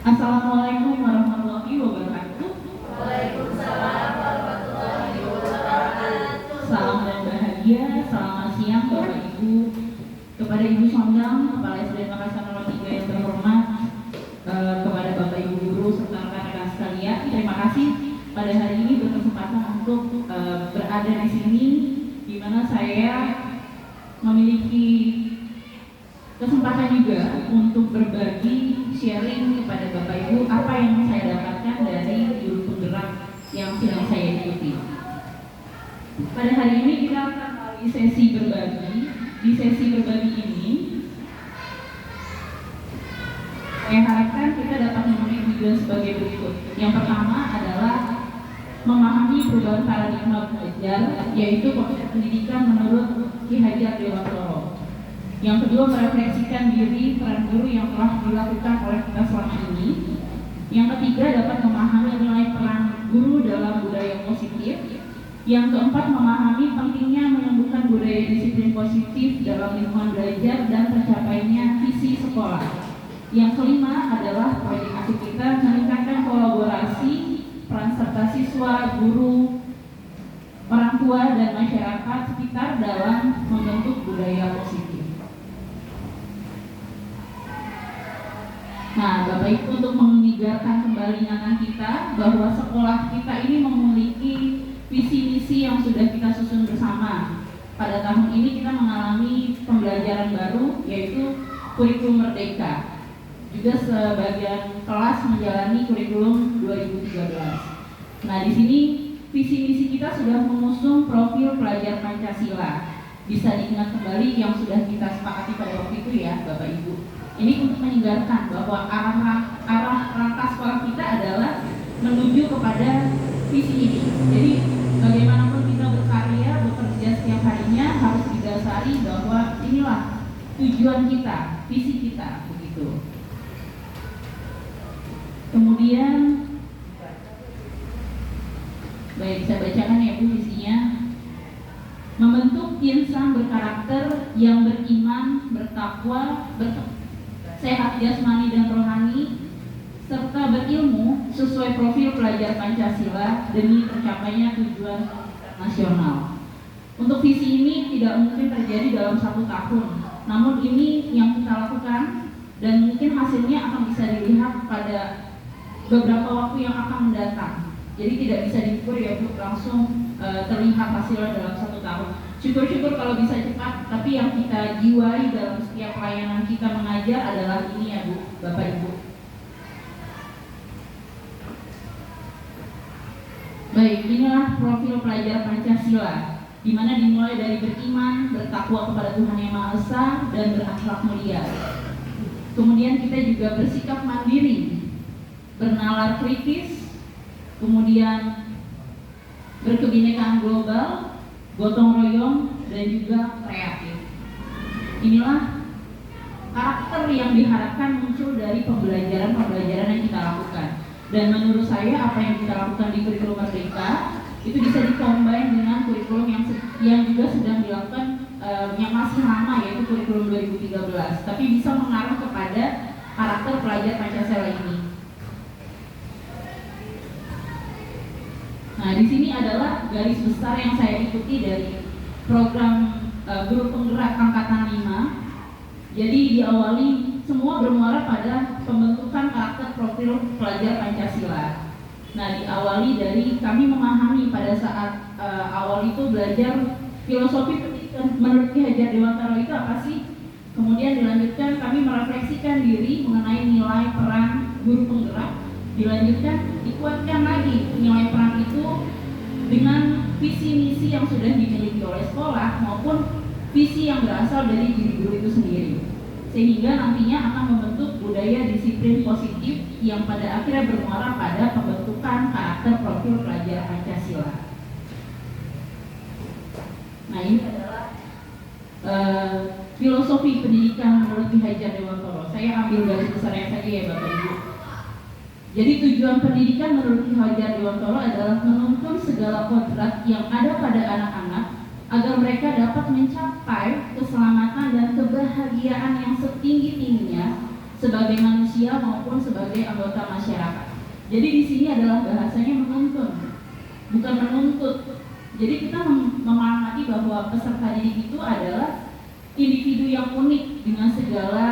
Assalamualaikum warahmatullahi wabarakatuh. Waalaikumsalam warahmatullahi wabarakatuh. Salam dan bahagia, selamat siang Bapak Ibu. Kepada Ibu Sondang, Kepala SD Makassar nomor 3 yang terhormat, kepada Bapak Ibu guru serta rekan-rekan sekalian, terima kasih pada hari ini berkesempatan untuk berada di sini, di mana saya memiliki kesempatan juga untuk berbagi sharing kepada Bapak Ibu apa yang saya dapatkan dari guru penggerak yang sedang saya ikuti. Pada hari ini kita akan melalui sesi berbagi. Di sesi berbagi ini, saya harapkan kita dapat memenuhi tujuan sebagai berikut. Yang pertama adalah memahami perubahan paradigma belajar, yaitu konsep pendidikan menurut Ki Hajar Dewantoro. Yang kedua, merefleksikan diri peran guru yang telah dilakukan oleh kita selama ini. Yang ketiga, dapat memahami nilai peran guru dalam budaya positif. Yang keempat, memahami pentingnya menumbuhkan budaya disiplin positif dalam lingkungan belajar dan tercapainya visi sekolah. Yang kelima adalah proyek aktif kita meningkatkan kolaborasi peran serta siswa, guru, orang tua, dan masyarakat sekitar dalam membentuk budaya positif. Nah, Bapak Ibu, untuk menyegarkan kembali ingatan kita bahwa sekolah kita ini memiliki visi misi yang sudah kita susun bersama. Pada tahun ini kita mengalami pembelajaran baru, yaitu kurikulum merdeka. Juga sebagian kelas menjalani kurikulum 2013. Nah, di sini visi misi kita sudah mengusung profil pelajar Pancasila. Bisa diingat kembali yang sudah kita sepakati pada waktu itu ya, Bapak Ibu. Ini untuk menyegarkan bahwa arah langkah sekolah kita adalah menuju kepada visi ini. Jadi bagaimanapun kita berkarya, bekerja setiap harinya harus didasari bahwa inilah tujuan kita, visi kita, begitu. Kemudian, baik, saya bacakan ya Bu visinya. Membentuk insan berkarakter yang beriman, bertakwa, sehat jasmani dan rohani, serta berilmu sesuai profil pelajar Pancasila demi tercapainya tujuan nasional. Untuk visi ini tidak mungkin terjadi dalam 1 tahun, namun ini yang kita lakukan dan mungkin hasilnya akan bisa dilihat pada beberapa waktu yang akan mendatang. Jadi tidak bisa diukur ya Bu, langsung terlihat hasilnya dalam 1 tahun. Syukur-syukur kalau bisa cepat, tapi yang kita jiwai dalam setiap pelayanan kita mengajar adalah ini ya Bu, Bapak Ibu. Baik, inilah profil pelajar Pancasila, di mana dimulai dari beriman, bertakwa kepada Tuhan Yang Maha Esa, dan berakhlak mulia. Kemudian kita juga bersikap mandiri, bernalar kritis, kemudian berkebinekaan global, gotong royong, dan juga kreatif. Inilah karakter yang diharapkan muncul dari pembelajaran yang kita lakukan. Dan menurut saya apa yang kita lakukan di kurikulum merdeka itu bisa dikombin dengan kurikulum yang juga sedang dilakukan yang masih lama, yaitu kurikulum 2013, tapi bisa mengarah kepada karakter pelajar Pancasila ini. Nah, di sini adalah garis besar yang saya ikuti dari program guru penggerak angkatan 5. Jadi diawali semua bermuara pada pembentukan karakter profil pelajar Pancasila. Nah, diawali dari kami memahami pada saat awal itu belajar filosofi pendidikan menurut Ki Hajar Dewantoro itu apa sih? Kemudian dilanjutkan kami merefleksikan diri mengenai nilai peran guru penggerak. Dilanjutkan, dikuatkan lagi nilai peran itu dengan visi misi yang sudah dimiliki oleh sekolah maupun visi yang berasal dari diri guru itu sendiri, sehingga nantinya akan membentuk budaya disiplin positif yang pada akhirnya bermuara pada pembentukan karakter profil pelajar Pancasila. Nah, ini adalah filosofi pendidikan menurut Ki Hajar Dewantoro. Saya ambil garis besarnya saja ya Bapak Ibu. Jadi tujuan pendidikan menurut Ki Hajar Dewantoro adalah menuntun segala kodrat yang ada pada anak-anak agar mereka dapat mencapai keselamatan dan kebahagiaan yang setinggi-tingginya sebagai manusia maupun sebagai anggota masyarakat. Jadi di sini adalah bahasanya menuntun, bukan menuntut. Jadi kita memahami bahwa peserta didik itu adalah individu yang unik dengan segala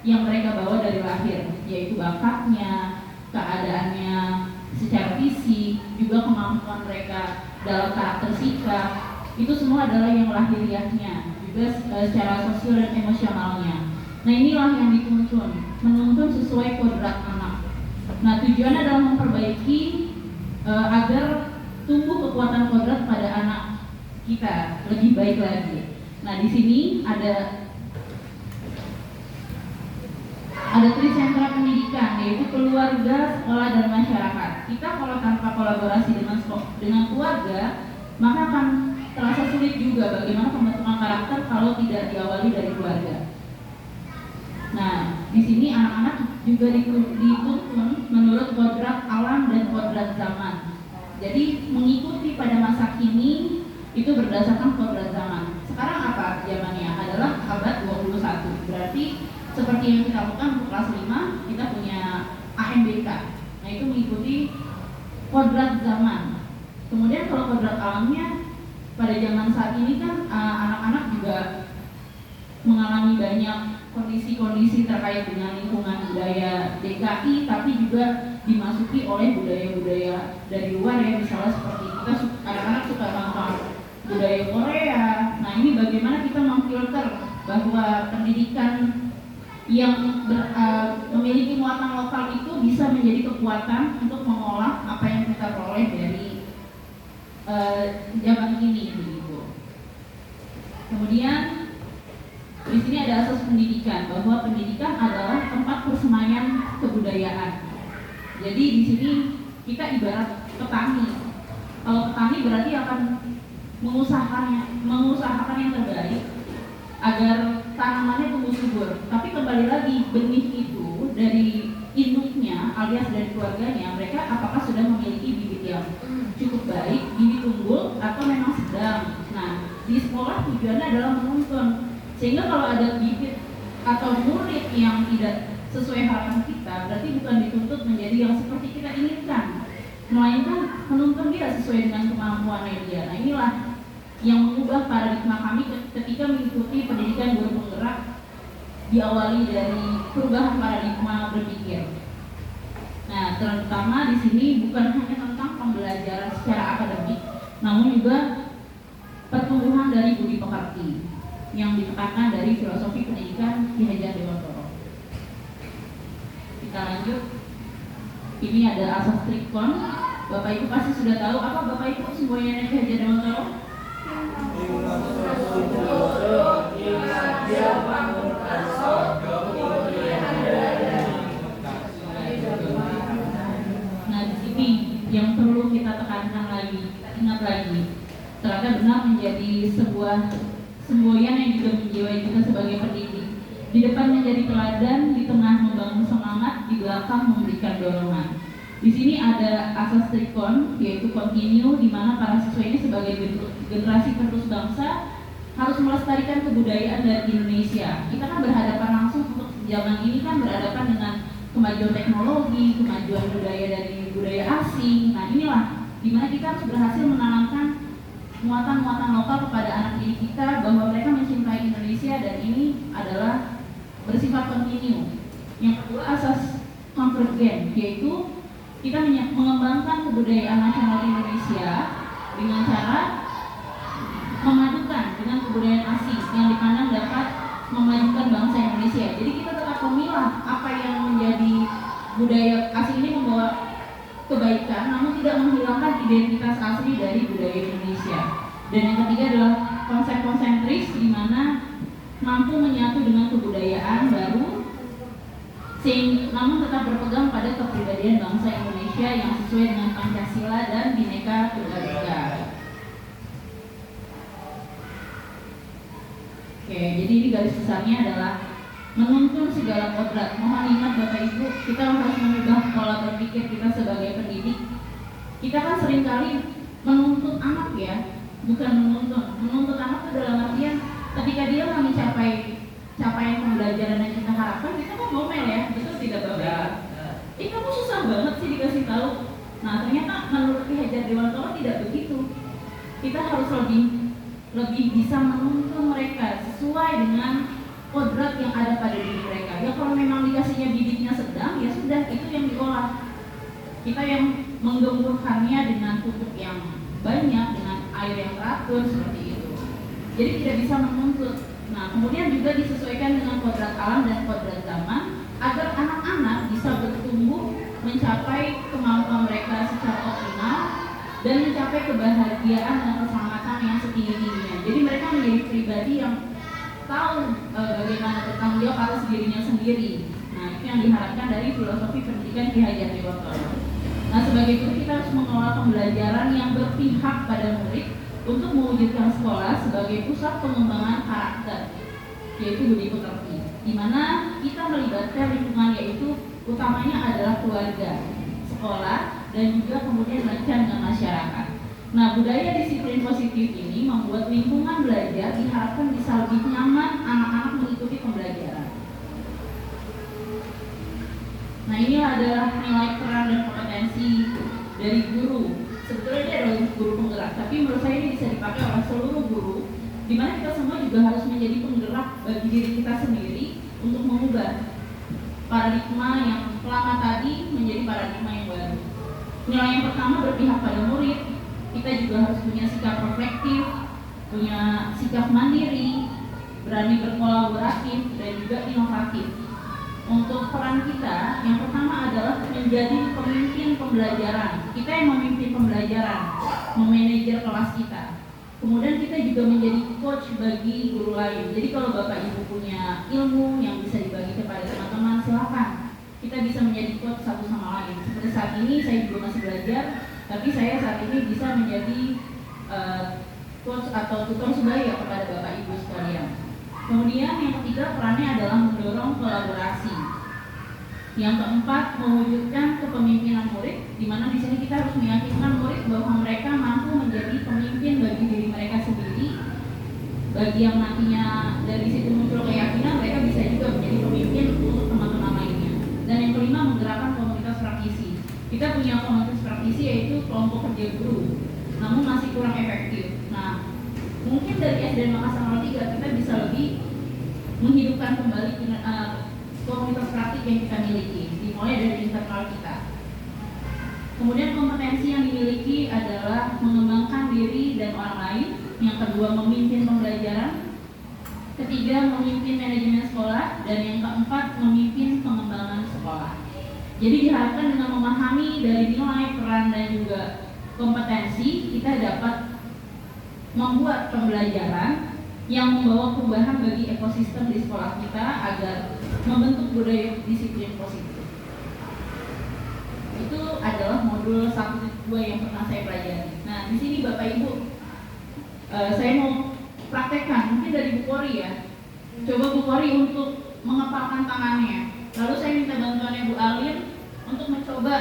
yang mereka bawa dari lahir, yaitu bakatnya, keadaannya secara fisik, juga kemampuan mereka dalam karakter sikap, itu semua adalah yang lahiriahnya, juga secara sosial dan emosionalnya. Nah inilah yang dituntun, menuntun sesuai kodrat anak. Nah tujuannya adalah memperbaiki agar tumbuh kekuatan kodrat pada anak kita lebih baik lagi. Nah di sini ada trisentra pendidikan, yaitu keluarga, sekolah, dan masyarakat. Kita kalau tanpa kolaborasi dengan keluarga, maka akan terasa sulit juga bagaimana pembentukan karakter kalau tidak diawali dari keluarga. Nah, di sini anak-anak juga dituntun menurut kodrat alam dan kodrat zaman. Jadi mengikuti pada masa kini itu berdasarkan kodrat zaman. Sekarang apa zamannya? Adalah abad 21. Berarti seperti yang kita lakukan untuk kelas 5, kita punya AMBK. Nah, itu mengikuti kodrat zaman. Kemudian kalau kodrat alamnya, pada zaman saat ini kan anak-anak juga mengalami banyak kondisi-kondisi terkait dengan lingkungan budaya DKI, tapi juga dimasuki oleh budaya-budaya dari luar ya, misalnya seperti kita anak-anak suka nonton budaya Korea. Nah ini bagaimana kita memfilter bahwa pendidikan yang memiliki muatan lokal itu bisa menjadi kekuatan untuk mengolah apa yang kita peroleh dari zaman ini begitu. Kemudian di sini ada asas pendidikan, bahwa pendidikan adalah tempat persemaian kebudayaan. Jadi di sini kita ibarat petani. Kalau petani berarti akan mengusahakan yang terbaik agar tanamannya tumbuh subur. Tapi kembali lagi, benih itu dari induknya alias dari keluarganya, mereka apakah sudah memiliki bibit yang cukup baik, bibit unggul, atau memang sedang. Nah, di sekolah tujuannya adalah menuntun, sehingga kalau ada bibit atau murid yang tidak sesuai harapan kita, berarti bukan dituntut menjadi yang seperti kita inginkan, melainkan menuntun dia sesuai dengan kemampuannya dia. Nah inilah yang mengubah paradigma kami ketika mengikuti pendidikan guru penggerak, diawali dari perubahan paradigma berpikir. Nah terutama di sini bukan hanya tentang pembelajaran secara akademik, namun juga pertumbuhan dari budi pekerti yang ditekankan dari filosofi pendidikan Ki Hajar Dewantoro. Kita lanjut. Ini ada asas trikon. Bapak Ibu pasti sudah tahu. Apa Bapak Ibu semuanya Ki Hajar Dewantoro? Nah di sini yang perlu kita tekankan lagi, kita ingat lagi, ternyata benar menjadi sebuah semboyan yang juga menjiwai kita sebagai pendidik. Di depan menjadi teladan, di tengah membangun semangat, di belakang memberikan dorongan. Di sini ada asas trikon, yaitu continue, di mana para siswa ini sebagai generasi penerus bangsa harus melestarikan kebudayaan dari Indonesia. Kita kan berhadapan langsung untuk zaman ini kan berhadapan dengan kemajuan teknologi, kemajuan budaya dari budaya asing. Nah inilah dimana kita harus berhasil menanamkan muatan-muatan lokal kepada anak didik kita, bahwa mereka mencintai Indonesia, dan ini adalah bersifat kontinu. Yang kedua asas konvergen, yaitu kita mengembangkan kebudayaan nasional Indonesia dengan cara memadukan dengan kebudayaan asing yang dipandang dapat memajukan bangsa Indonesia. Jadi kita tetap memilah apa yang menjadi budaya asing ini membawa kebaikan, namun tidak menghilangkan identitas asli dari budaya Indonesia. Dan yang ketiga adalah konsep konsentris, di mana mampu menyatu dengan kebudayaan baru, namun tetap berpegang pada kepribadian bangsa Indonesia yang sesuai dengan Pancasila dan Bhinneka Tunggal Ika. Oke, jadi ini garis besarnya adalah menuntun segala kodrat. Mohon ingat Bapak Ibu, kita harus mengubah pola berpikir kita sebagai pendidik. Kita kan seringkali menuntut anak ya, bukan menuntun. Menuntut anak itu dalam artian ketika dia nggak mencapai capaian pembelajaran yang kita harapkan, kita kan mau tahu. Nah ternyata menurut Ki Hajar Dewantara tidak begitu. Kita harus lebih bisa menuntun mereka sesuai dengan kodrat yang ada pada diri mereka. Ya kalau memang dikasihnya bibitnya sedang, ya sudah itu yang diolah. Kita yang menggemburkannya dengan pupuk yang banyak, dengan air yang teratur seperti itu. Jadi tidak bisa menuntut. Nah kemudian juga disesuaikan dengan kodrat alam dan kodrat zaman agar anak-anak bisa bertumbuh mencapai kemampuan mereka secara optimal dan mencapai kebahagiaan dan keselamatan yang setinggi-tingginya. Jadi mereka menjadi pribadi yang tahu bagaimana bertanggung jawab atas dirinya sendiri. Nah itu yang diharapkan dari filosofi pendidikan Ki Hajar Dewantara. Nah sebagai guru kita harus mengelola pembelajaran yang berpihak pada murid untuk mewujudkan sekolah sebagai pusat pengembangan karakter, yaitu budi pekerti, di mana kita melibatkan lingkungan, yaitu utamanya adalah keluarga, sekolah, dan juga kemudian lancar dengan masyarakat. Nah budaya disiplin positif ini membuat lingkungan belajar diharapkan bisa lebih nyaman anak-anak mengikuti pembelajaran. Nah inilah adalah nilai peran dan kompetensi dari guru. Sebetulnya ini adalah guru penggerak, tapi menurut saya ini bisa dipakai oleh seluruh guru, di mana kita semua juga harus menjadi penggerak bagi diri kita sendiri untuk mengubah paradigma yang lama tadi menjadi paradigma yang baru. Nilai yang pertama berpihak pada murid. Kita juga harus punya sikap reflektif, punya sikap mandiri, berani berkolaboratif, dan juga inovatif. Untuk peran kita, yang pertama adalah menjadi pemimpin pembelajaran. Kita yang memimpin pembelajaran, memanajer kelas kita. Kemudian kita juga menjadi coach bagi guru lain. Jadi kalau Bapak Ibu punya ilmu yang bisa dibagi kepada teman-teman, silakan. Kita bisa menjadi coach satu sama lain. Seperti saat ini saya juga masih belajar, tapi saya saat ini bisa menjadi coach atau tutor sebaya kepada Bapak Ibu sekalian. Kemudian yang ketiga, perannya adalah mendorong kolaborasi. Yang keempat, mewujudkan kepemimpinan murid, di mana di sini kita harus meyakinkan murid bahwa mereka mampu menjadi pemimpin bagi diri mereka sendiri. Bagi yang nantinya dari situ muncul keyakinan, mereka bisa juga menjadi pemimpin untuk teman-teman lainnya. Dan yang kelima, menggerakkan komunitas praktisi. Kita punya komunitas praktisi yaitu kelompok kerja guru, namun masih kurang efektif. Nah, mungkin dari SDN Makassar 03 kita bisa lebih menghidupkan kembali komunitas praktik yang kita miliki, dimulai dari internal kita. Kemudian kompetensi yang dimiliki adalah mengembangkan diri dan orang lain. Yang kedua, memimpin pembelajaran. Ketiga, memimpin manajemen sekolah. Dan yang keempat, memimpin pengembangan sekolah. Jadi diharapkan dengan memahami dari nilai, peran, dan juga kompetensi, kita dapat membuat pembelajaran yang membawa perubahan bagi ekosistem di sekolah kita agar membentuk budaya disiplin positif. Itu adalah modul 1-2 yang pernah saya pelajari. Nah, di sini Bapak Ibu, saya mau praktekkan, mungkin dari Bu Kori ya. Coba Bu Kori untuk mengepalkan tangannya. Lalu saya minta bantuannya Bu Alin untuk mencoba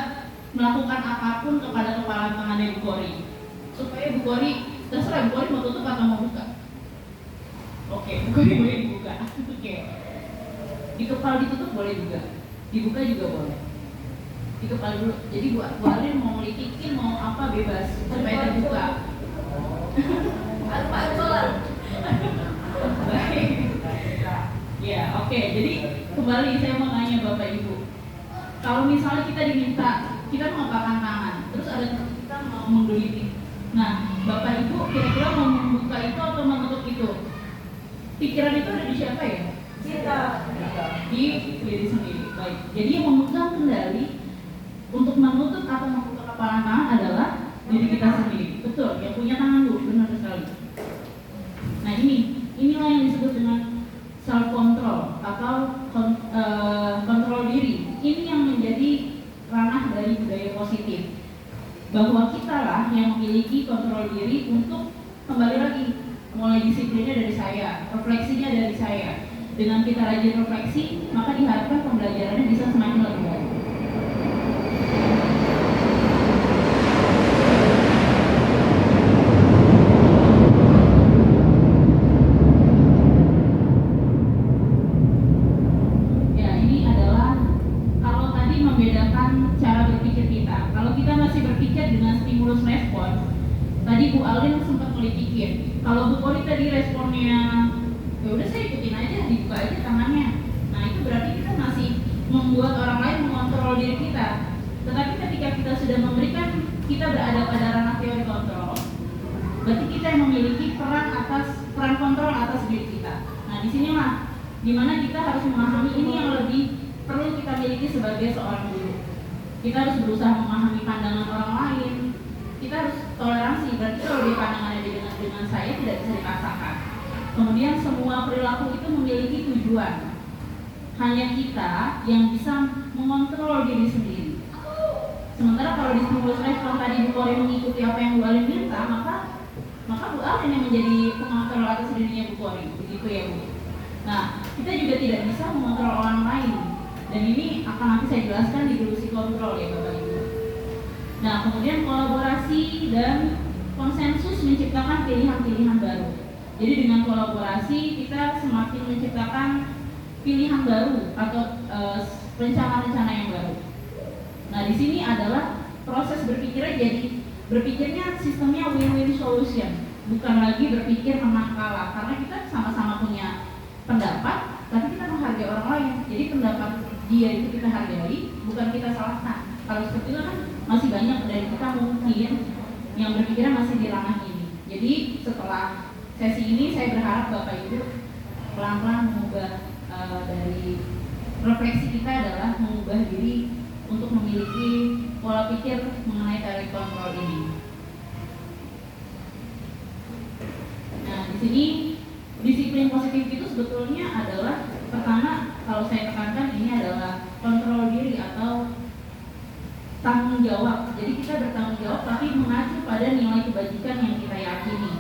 melakukan apapun kepada kepalan tangannya Bu Kori, supaya Bu Kori, terserah Bu Kori mau tutup atau mau buka. Oke, Bu Kori boleh dibuka. Oke. Dikepal ditutup boleh juga, dibuka juga boleh. Dikepal dulu. Jadi Bu Alin mau ngelitikin mau apa bebas supaya terbuka. Baik. Ya, oke. Jadi kembali saya mau tanya Bapak Ibu. Kalau misalnya kita diminta, kita mengepalkan tangan, terus ada kita mau menggelitik. Nah, Bapak Ibu kira-kira mau membuka itu atau menutup itu? Pikiran itu ada di siapa ya? Kita. Di diri sendiri. Baik. Jadi yang memegang kendali untuk menutup atau membuka kepalan tangan adalah diri kita sendiri. Betul, yang punya tangan dulu, benar sekali. Nah inilah yang disebut dengan self control atau kontrol diri. Ini yang menjadi ranah dari budaya positif, bahwa kita lah yang memiliki kontrol diri untuk kembali lagi, mulai disiplinnya dari saya, refleksinya dari saya. Dengan kita rajin refleksi, maka diharapkan pembelajarannya bisa semakin lebih baik. Ya, ini adalah kalau tadi membedakan perubahan cara berpikir kita. Kalau kita masih berpikir dengan stimulus respon, tadi Bu Alin sempat melitikin. Kalau Bu Kori tadi responnya, ya udah saya ikutin aja, dibuka aja tangannya. Nah itu berarti kita masih membuat orang lain mengontrol diri kita. Tetapi ketika kita sudah memberikan, kita berada pada ranah teori kontrol, berarti kita yang memiliki peran kontrol atas diri kita. Nah disinilah dimana kita harus memahami ini yang lebih perlu kita miliki sebagai seorang guru. Kita harus berusaha memahami pandangan orang lain. Kita harus toleransi, berarti kalau di pandangannya dengan saya tidak bisa dipaksakan. Kemudian semua perilaku itu memiliki tujuan. Hanya kita yang bisa mengontrol diri sendiri. Sementara kalau di stimulus respon tadi Bu Kori mengikuti apa yang Bu Alin minta, maka Bu Alin yang menjadi pengontrol atas dirinya Bu Kori, begitu ya Bu. Nah, kita juga tidak bisa mengontrol orang lain. Dan ini akan nanti saya jelaskan di ilusi kontrol ya Bapak Ibu. Nah, kemudian kolaborasi dan konsensus menciptakan pilihan-pilihan baru. Jadi dengan kolaborasi kita semakin menciptakan pilihan baru atau rencana-rencana yang baru. Nah, di sini adalah proses berpikirnya sistemnya win-win solution, bukan lagi berpikir menang kalah, karena kita sama-sama punya pendapat, tapi kita menghargai orang lain. Jadi pendapat dia itu kita hargai, bukan kita salahkan. Kalau seperti itu kan masih banyak dari kita mungkin yang berpikirnya masih di ranah ini. Jadi setelah sesi ini saya berharap Bapak Ibu pelan-pelan mengubah dari refleksi kita adalah mengubah diri untuk memiliki pola pikir mengenai teori kontrol ini. Nah, di sini disiplin positif itu sebetulnya adalah pertama, kalau saya tekankan ini adalah kontrol diri atau tanggung jawab. Jadi kita bertanggung jawab tapi mengacu pada nilai kebajikan yang kita yakini.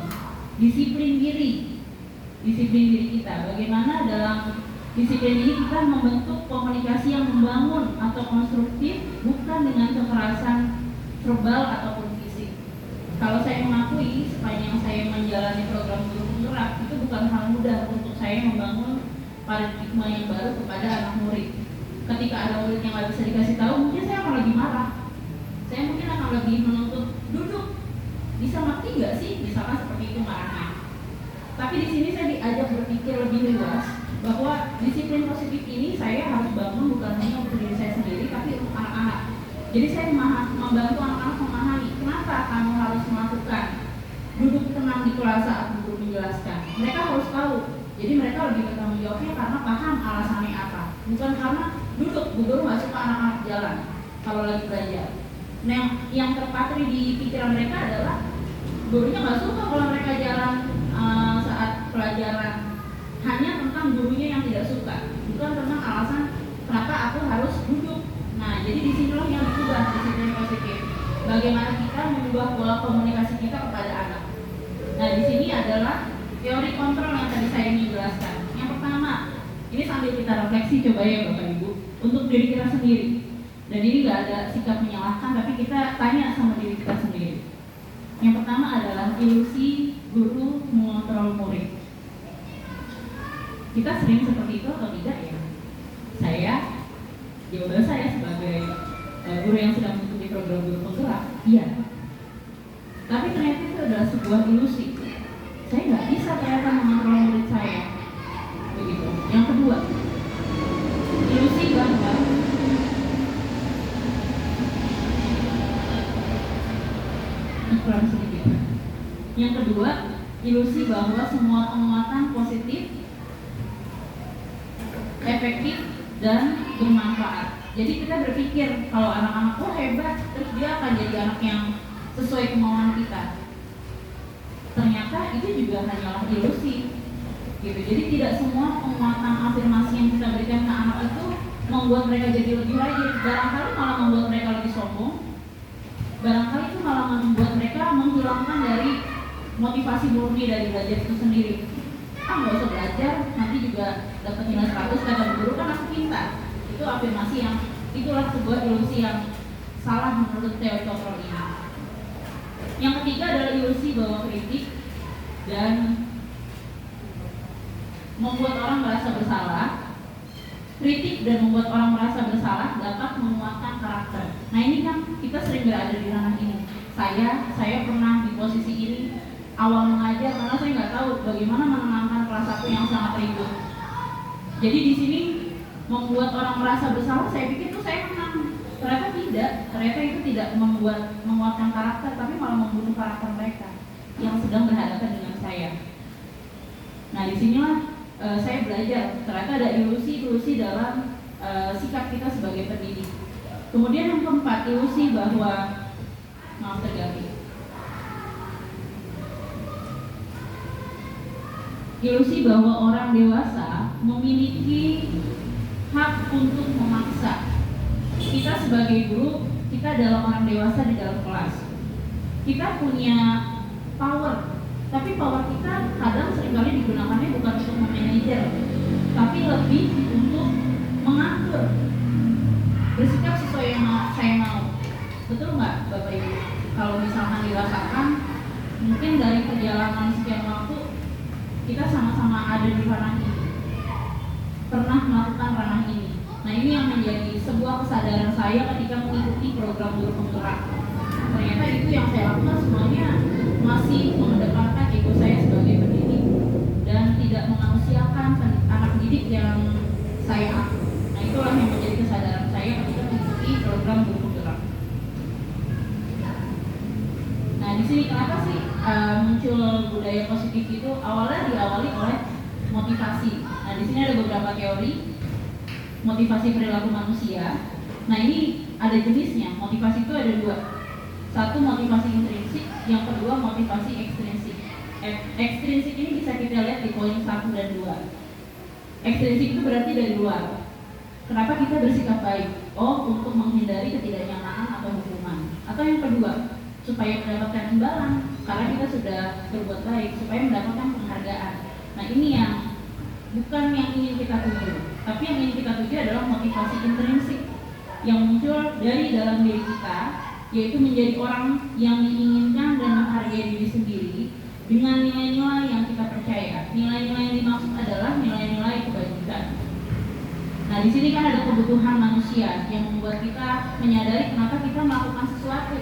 Disiplin diri kita. Bagaimana dalam disiplin ini kita membentuk komunikasi yang membangun atau konstruktif, bukan dengan kekerasan verbal ataupun fisik. Kalau saya mengakui sepanjang saya menjalani program guru penggerak, itu bukan hal mudah untuk saya membangun paradigma yang baru kepada anak murid. Ketika ada murid yang nggak bisa dikasih tahu, mungkin saya akan lebih marah. Saya mungkin akan lebih menuntut duduk. Bisa mati nggak sih? Misalkan seperti itu marahnya. Tapi di sini saya diajak berpikir lebih luas bahwa disiplin positif ini saya harus bangun bukan hanya untuk diri saya sendiri, tapi untuk anak-anak. Jadi saya membantu anak-anak memahami kenapa kamu harus melakukan duduk tenang di kelas saat guru menjelaskan. Mereka harus tahu. Jadi mereka lebih bertanggung jawabnya karena paham alasannya apa, bukan karena duduk guru nggak suka anak-anak jalan kalau lagi belajar. Nah, yang terpatri di pikiran mereka adalah gurunya nggak suka kalau mereka jalan saat pelajaran. Hanya tentang gurunya yang tidak suka, bukan tentang alasan kenapa aku harus duduk. Nah, jadi disinilah yang diubah disiplin positif. Bagaimana kita mengubah pola komunikasi kita kepada anak. Nah, di sini adalah teori kontrol yang tadi saya ingin jelaskan. Yang pertama, ini sambil kita refleksi coba ya Bapak Ibu, untuk diri kita sendiri. Dan ini nggak ada sikap menyalahkan, tapi kita tanya sama diri kita sendiri. Yang pertama adalah ilusi guru mengontrol murid. Kita sering seperti itu atau tidak ya? Jawaban saya sebagai guru yang sedang mengikuti program guru penggerak, iya. Tapi ternyata itu adalah sebuah ilusi. Saya nggak bisa ternyata mengontrol murid saya. Begitu. Yang kedua, ilusi bahwa kurang sedikit. Yang kedua, ilusi bahwa semua penguatan positif, efektif, dan bermanfaat. Jadi kita berpikir kalau anak-anak hebat, terus dia akan jadi anak yang sesuai kemauan kita. Ternyata itu juga hanyalah ilusi. Gitu. Jadi tidak semua penguatan afirmasi yang kita berikan ke anak itu membuat mereka jadi lebih rajin. Barangkali malah membuat mereka lebih sombong. Barangkali itu malah membuat mereka menghilangkan dari motivasi murni dari belajar itu sendiri. Nggak usah belajar, nanti juga dapat nilai 100 kata guru kan aku pintar. Itu afirmasi yang itulah sebuah ilusi yang salah menurut teori kontrol ini. Yang ketiga adalah ilusi bahwa kritik dan membuat orang merasa bersalah kritik dan membuat orang merasa bersalah dapat menguatkan karakter. Nah ini kan kita sering berada di ranah ini. Saya pernah di posisi ini awal mengajar karena saya nggak tahu bagaimana menenangkan kelas 1 yang sangat ribut. Jadi di sini membuat orang merasa bersalah, saya pikir tuh saya menang. Ternyata tidak, ternyata itu tidak menguatkan karakter, tapi malah membunuh karakter mereka yang sedang berhadapan dengan saya. Nah disinilah saya belajar ternyata ada ilusi dalam sikap kita sebagai pendidik. Kemudian yang keempat, ilusi bahwa ilusi bahwa orang dewasa memiliki hak untuk memaksa. Kita sebagai guru, kita adalah orang dewasa di dalam kelas. Kita punya power, tapi power kita kadang seringkali digunakannya bukan untuk memanajer, tapi lebih untuk mengatur, bersikap sesuai yang saya mau. Betul nggak Bapak Ibu? Kalau misalkan dirasakan, mungkin dari perjalanan sekian waktu kita sama-sama ada di ranah ini, pernah melakukan ranah ini. Nah ini yang menjadi sebuah kesadaran saya ketika mengikuti program guru penggerak. Ternyata itu yang saya lakukan semuanya masih mengedepankan ego saya sebagai pendidik dan tidak memanusiakan anak didik yang saya atur. Nah itulah yang menjadi kesadaran saya ketika mengikuti program guru penggerak. Nah di sini kenapa sih muncul budaya positif itu? Awalnya diawali oleh motivasi. Nah di sini ada beberapa teori motivasi perilaku manusia. Nah ini ada jenisnya. Motivasi itu ada dua. Satu motivasi intrinsik, yang kedua motivasi ekstrinsik. Ekstrinsik ini bisa kita lihat di poin 1 dan 2. Ekstrinsik itu berarti dari luar. Kenapa kita bersikap baik? Oh, untuk menghindari ketidaknyamanan atau hukuman. Atau yang kedua, supaya mendapatkan imbalan karena kita sudah berbuat baik, supaya mendapatkan penghargaan. Nah ini yang bukan yang ingin kita tuju, tapi yang ingin kita tuju adalah motivasi intrinsik yang muncul dari dalam diri kita, yaitu menjadi orang yang diinginkan dan menghargai diri sendiri dengan nilai-nilai yang kita percaya. Nilai-nilai yang dimaksud adalah nilai-nilai kebajikan. Nah di sini kan ada kebutuhan manusia yang membuat kita menyadari kenapa kita melakukan sesuatu.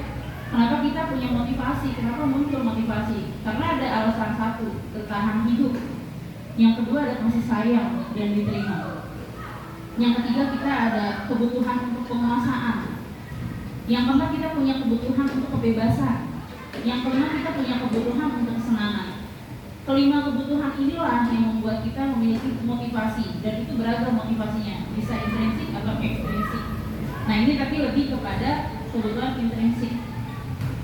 Kenapa kita punya motivasi? Kenapa muncul motivasi? Karena ada alasan satu, bertahan hidup. Yang kedua ada kasih sayang dan diterima. Yang ketiga kita ada kebutuhan untuk penguasaan. Yang keempat kita punya kebutuhan untuk kebebasan. Yang kelima kita punya kebutuhan untuk kesenangan. Kelima kebutuhan inilah yang membuat kita memiliki motivasi, dan itu beragam motivasinya, bisa intrinsik atau ekstrinsik. Nah ini tapi lebih kepada kebutuhan intrinsik.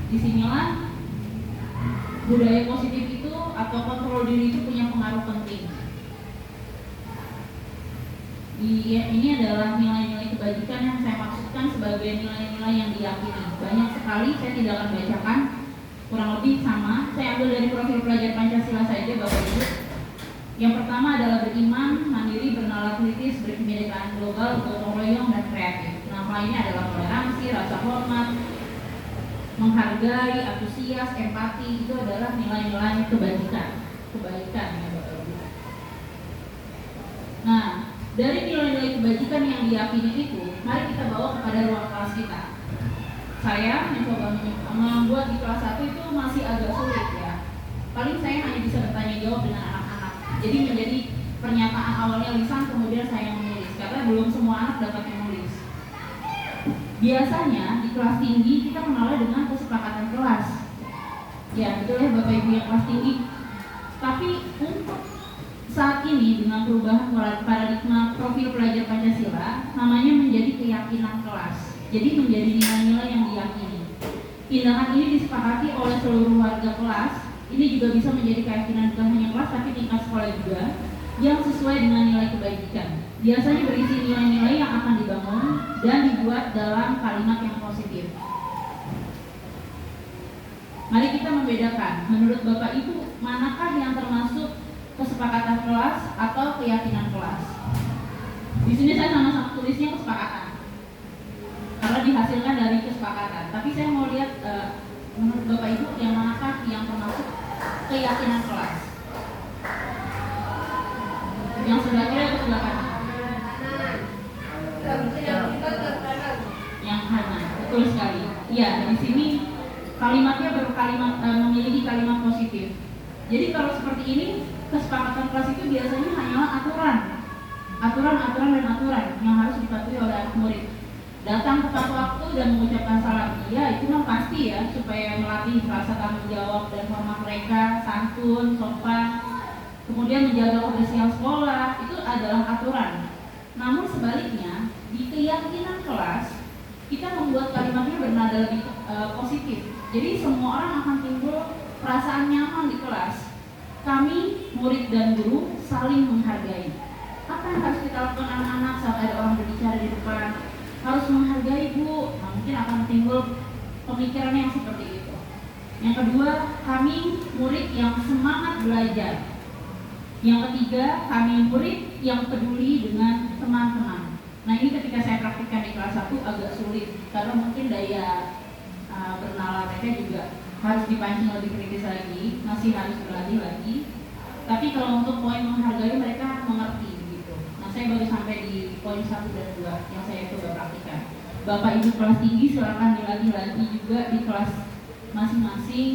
Disinilah budaya positif itu atau kontrol diri itu punya pengaruh penting. Ini adalah nilai-nilai kebajikan yang saya maksudkan sebagai nilai-nilai yang diyakini. Banyak sekali, saya tidak akan bacakan, kurang lebih sama. Saya ambil dari profil pelajar Pancasila saja Bapak Ibu. Yang pertama adalah beriman, mandiri, bernalar kritis, berkebinekaan global, gotong royong, dan kreatif. Nah lainnya adalah toleransi, rasa hormat, menghargai, antusias, empati. Itu adalah nilai-nilai kebaikan ya Bapak Ibu. Nah dari nilai-nilai kebajikan yang diyakini itu, mari kita bawa kepada ruang kelas kita. Saya mencoba membuat di kelas 1 itu masih agak sulit ya. Paling saya hanya bisa bertanya jawab dengan anak-anak. Jadi menjadi pernyataan awalnya lisan, kemudian saya menulis, karena belum semua anak dapat menulis. Biasanya di kelas tinggi kita mengenalnya dengan kesepakatan kelas. Ya betul ya Bapak Ibu yang kelas tinggi. Tapi untuk saat ini dengan perubahan paradigma profil pelajar Pancasila, namanya menjadi keyakinan kelas. Jadi menjadi nilai-nilai yang diyakini. Tindakan ini disepakati oleh seluruh warga kelas. Ini juga bisa menjadi keyakinan bukan hanya kelas tapi tingkat sekolah juga, yang sesuai dengan nilai kebajikan. Biasanya berisi nilai-nilai yang akan dibangun dan dibuat dalam kalimat yang positif. Mari kita membedakan, menurut Bapak Ibu, manakah yang termasuk kesepakatan kelas atau keyakinan kelas? Di sini saya sama-sama tulisnya kesepakatan karena dihasilkan dari kesepakatan. Tapi saya mau lihat menurut Bapak Ibu yang manakah yang termasuk keyakinan kelas? Yang sebelah kiri atau sebelah kanan? Betul sekali. Iya, di sini kalimatnya memiliki kalimat positif. Jadi kalau seperti ini, kesepakatan kelas itu biasanya hanyalah aturan yang harus dipatuhi oleh anak murid. Datang tepat waktu dan mengucapkan salam, iya itu mah pasti ya, supaya melatih rasa tanggung jawab dan hormat mereka, santun, sopan. Kemudian menjaga kebersihan sekolah, itu adalah aturan. Namun sebaliknya, di keyakinan kelas, kita membuat kalimatnya bernada lebih positif. Jadi semua orang akan timbul perasaan nyaman di kelas. Kami, murid dan guru, saling menghargai. Apa yang harus kita lakukan anak-anak saat ada orang berbicara di depan? Harus menghargai, Bu. Nah, mungkin akan timbul pemikiran yang seperti itu. Yang kedua, kami murid yang semangat belajar. Yang ketiga, kami murid yang peduli dengan teman-teman. Nah, ini ketika saya praktikkan di kelas 1 agak sulit karena mungkin daya bernalar mereka juga harus dipancing lebih kritis lagi, masih harus berlatih lagi. Tapi kalau untuk poin menghargai mereka mengerti gitu. Nah, saya baru sampai di poin 1 dan 2 yang saya coba praktikkan. Bapak Ibu kelas tinggi silakan dilatih lagi juga di kelas masing-masing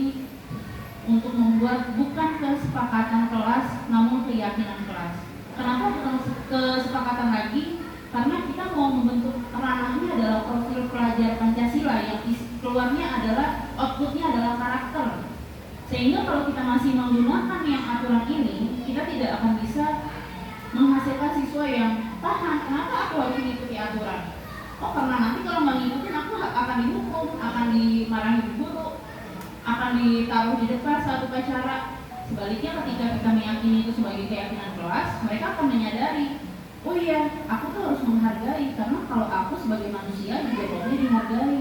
untuk membuat bukan kesepakatan kelas namun keyakinan kelas. Kenapa bukan kesepakatan lagi? Karena kita mau membentuk ranahnya adalah profil pelajar Pancasila yang keluarnya adalah outputnya adalah karakter. Sehingga kalau kita masih menggunakan yang aturan ini, kita tidak akan bisa menghasilkan siswa yang paham kenapa aku harus mengikuti aturan. Oh, karena nanti kalau nggak ngikutin aku akan dihukum, akan dimarahi guru, akan ditaruh di depan saat upacara. Sebaliknya ketika kita meyakini itu sebagai keyakinan kelas, mereka akan menyadari, oh iya, aku tuh harus menghargai karena kalau aku sebagai manusia juga boleh dihargai.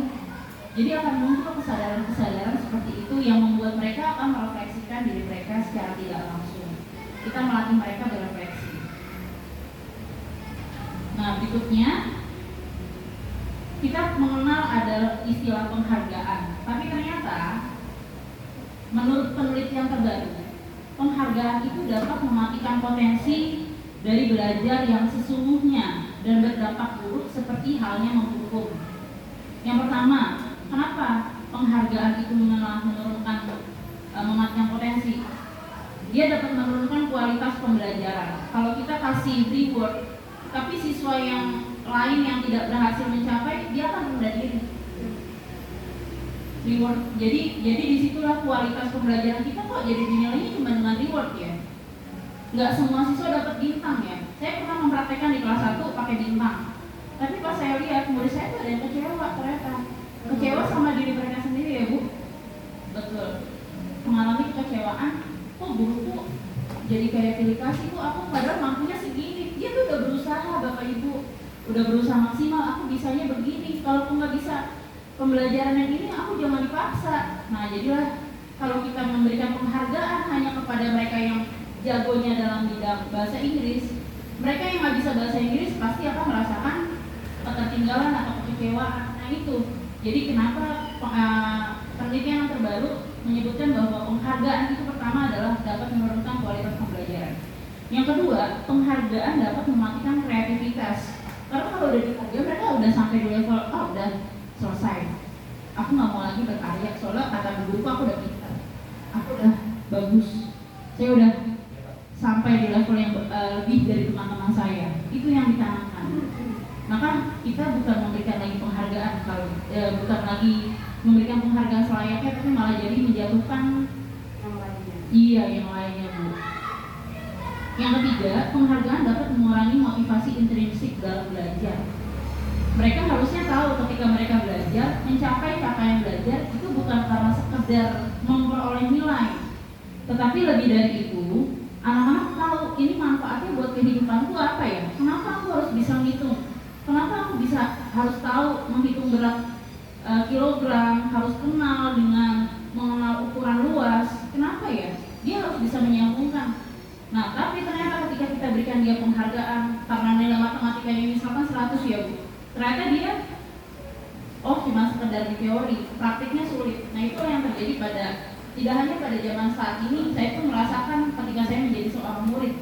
Jadi akan muncul kesadaran-kesadaran seperti itu yang membuat mereka akan merefleksikan diri mereka secara tidak langsung. Kita melatih mereka berefleksi. Nah, berikutnya kita mengenal ada istilah penghargaan. Tapi ternyata menurut penelitian terbaru, penghargaan itu dapat mematikan potensi dari belajar yang sesungguhnya dan berdampak buruk seperti halnya menghukum. Yang pertama, kenapa penghargaan itu menurunkan mematikan potensi? Dia dapat menurunkan kualitas pembelajaran. Kalau kita kasih reward, tapi siswa yang lain yang tidak berhasil mencapai, dia akan rendah diri. Reward. Jadi disitulah kualitas pembelajaran kita kok jadi dinilainya cuma dengan reward ya. Nggak semua siswa dapat bintang ya. Saya pernah mempraktekkan di kelas 1 pakai bintang. Tapi pas saya lihat murid saya tuh ada yang kecewa ternyata. Kecewa sama diri mereka sendiri ya Bu. Betul. Mengalami kekecewaan. Kok guruku jadi kayak pilih kasih kok aku padahal mampunya segini. Dia tuh udah berusaha Bapak Ibu. Udah berusaha maksimal, aku bisanya begini. Kalau aku nggak bisa pembelajaran yang ini, aku jangan dipaksa. Nah, jadilah kalau kita memberikan penghargaan hanya kepada mereka yang jagonya dalam bidang bahasa Inggris, mereka yang nggak bisa bahasa Inggris pasti akan merasakan ketertinggalan atau kekecewaan. Nah itu, jadi kenapa penelitian yang terbaru menyebutkan bahwa penghargaan itu pertama adalah dapat menurunkan kualitas pembelajaran. Yang kedua, penghargaan dapat mematikan kreativitas. Karena kalau udah dihargai, mereka udah sampai di level, oh udah selesai. Aku nggak mau lagi berkarya, soalnya kata guruku aku udah pintar, aku udah bagus, saya udah sampai di level yang lebih dari teman-teman saya. Itu yang ditanamkan. Maka kita bukan memberikan lagi penghargaan bukan lagi memberikan penghargaan selayaknya, tapi malah jadi menjatuhkan yang lainnya. Iya, yang lainnya Bu. Yang ketiga, penghargaan dapat mengurangi motivasi intrinsik dalam belajar. Mereka harusnya tahu ketika mereka belajar, mencapai capaian belajar itu bukan karena sekedar memperoleh nilai, tetapi lebih dari itu, anak-anak tahu ini manfaatnya buat kehidupanku apa ya? Kenapa aku harus bisa menghitung? Kenapa aku harus tahu menghitung berat kilogram, harus kenal dengan mengenal ukuran luas? Kenapa ya? Dia harus bisa menyambungkan. Nah, tapi ternyata ketika kita berikan dia penghargaan karena nilai matematikanya misalkan 100 ya Bu, ternyata dia cuma sekedar di teori, praktiknya sulit. Nah, itulah yang terjadi tidak hanya pada zaman saat ini. Saya pun merasakan ketika saya menjadi seorang murid,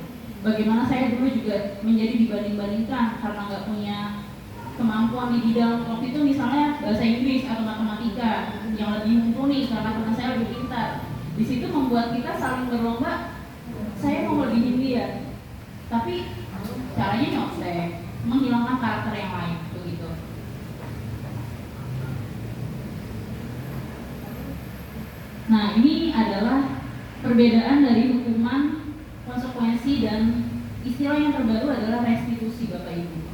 bagaimana saya dulu juga menjadi dibanding-bandingkan karena nggak punya kemampuan kemampuan di bidang waktu itu misalnya bahasa Inggris atau matematika yang lebih mumpuni karena teman saya lebih pintar. Di situ membuat kita saling berlomba, saya mau melebihin dia. Tapi caranya nyontek, menghilangkan karakter yang lain begitu. Nah, ini adalah perbedaan dari hukuman, konsekuensi, dan istilah yang terbaru adalah restitusi, Bapak Ibu.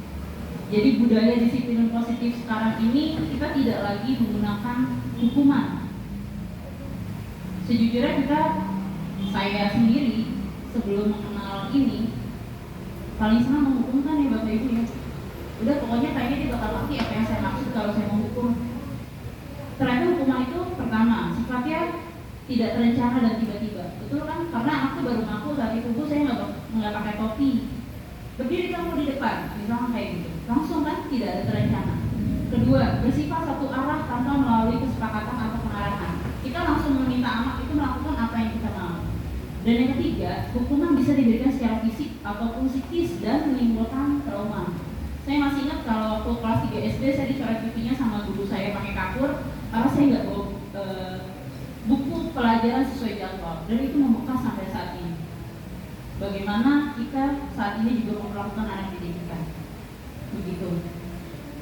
Jadi budaya disiplin positif sekarang ini kita tidak lagi menggunakan hukuman. Sejujurnya saya sendiri sebelum mengenal ini paling senang menghukumkan ya Bapak Ibu ya. Udah pokoknya kayaknya dia bakal ngerti apa yang saya maksud kalau saya menghukum. Ternyata hukuman itu pertama sifatnya tidak terencana dan tiba-tiba, betul kan? Karena aku baru ngaku saat itu saya nggak pakai topi, berdiri kamu di depan, misalnya kayak gitu, langsung kan tidak ada terencana. Kedua, bersifat satu arah tanpa melalui kesepakatan atau pengarahan. Kita langsung meminta anak itu melakukan apa yang kita mau. Dan yang ketiga, hukuman bisa diberikan secara fisik ataupun psikis dan menimbulkan trauma. Saya masih ingat kalau waktu kelas 3 SD saya dicoret pipinya sama guru saya pakai kapur karena saya nggak bawa buku pelajaran sesuai jadwal, dan itu membekas sampai saat ini. Bagaimana kita saat ini juga memperlakukan anak didik kita, begitu.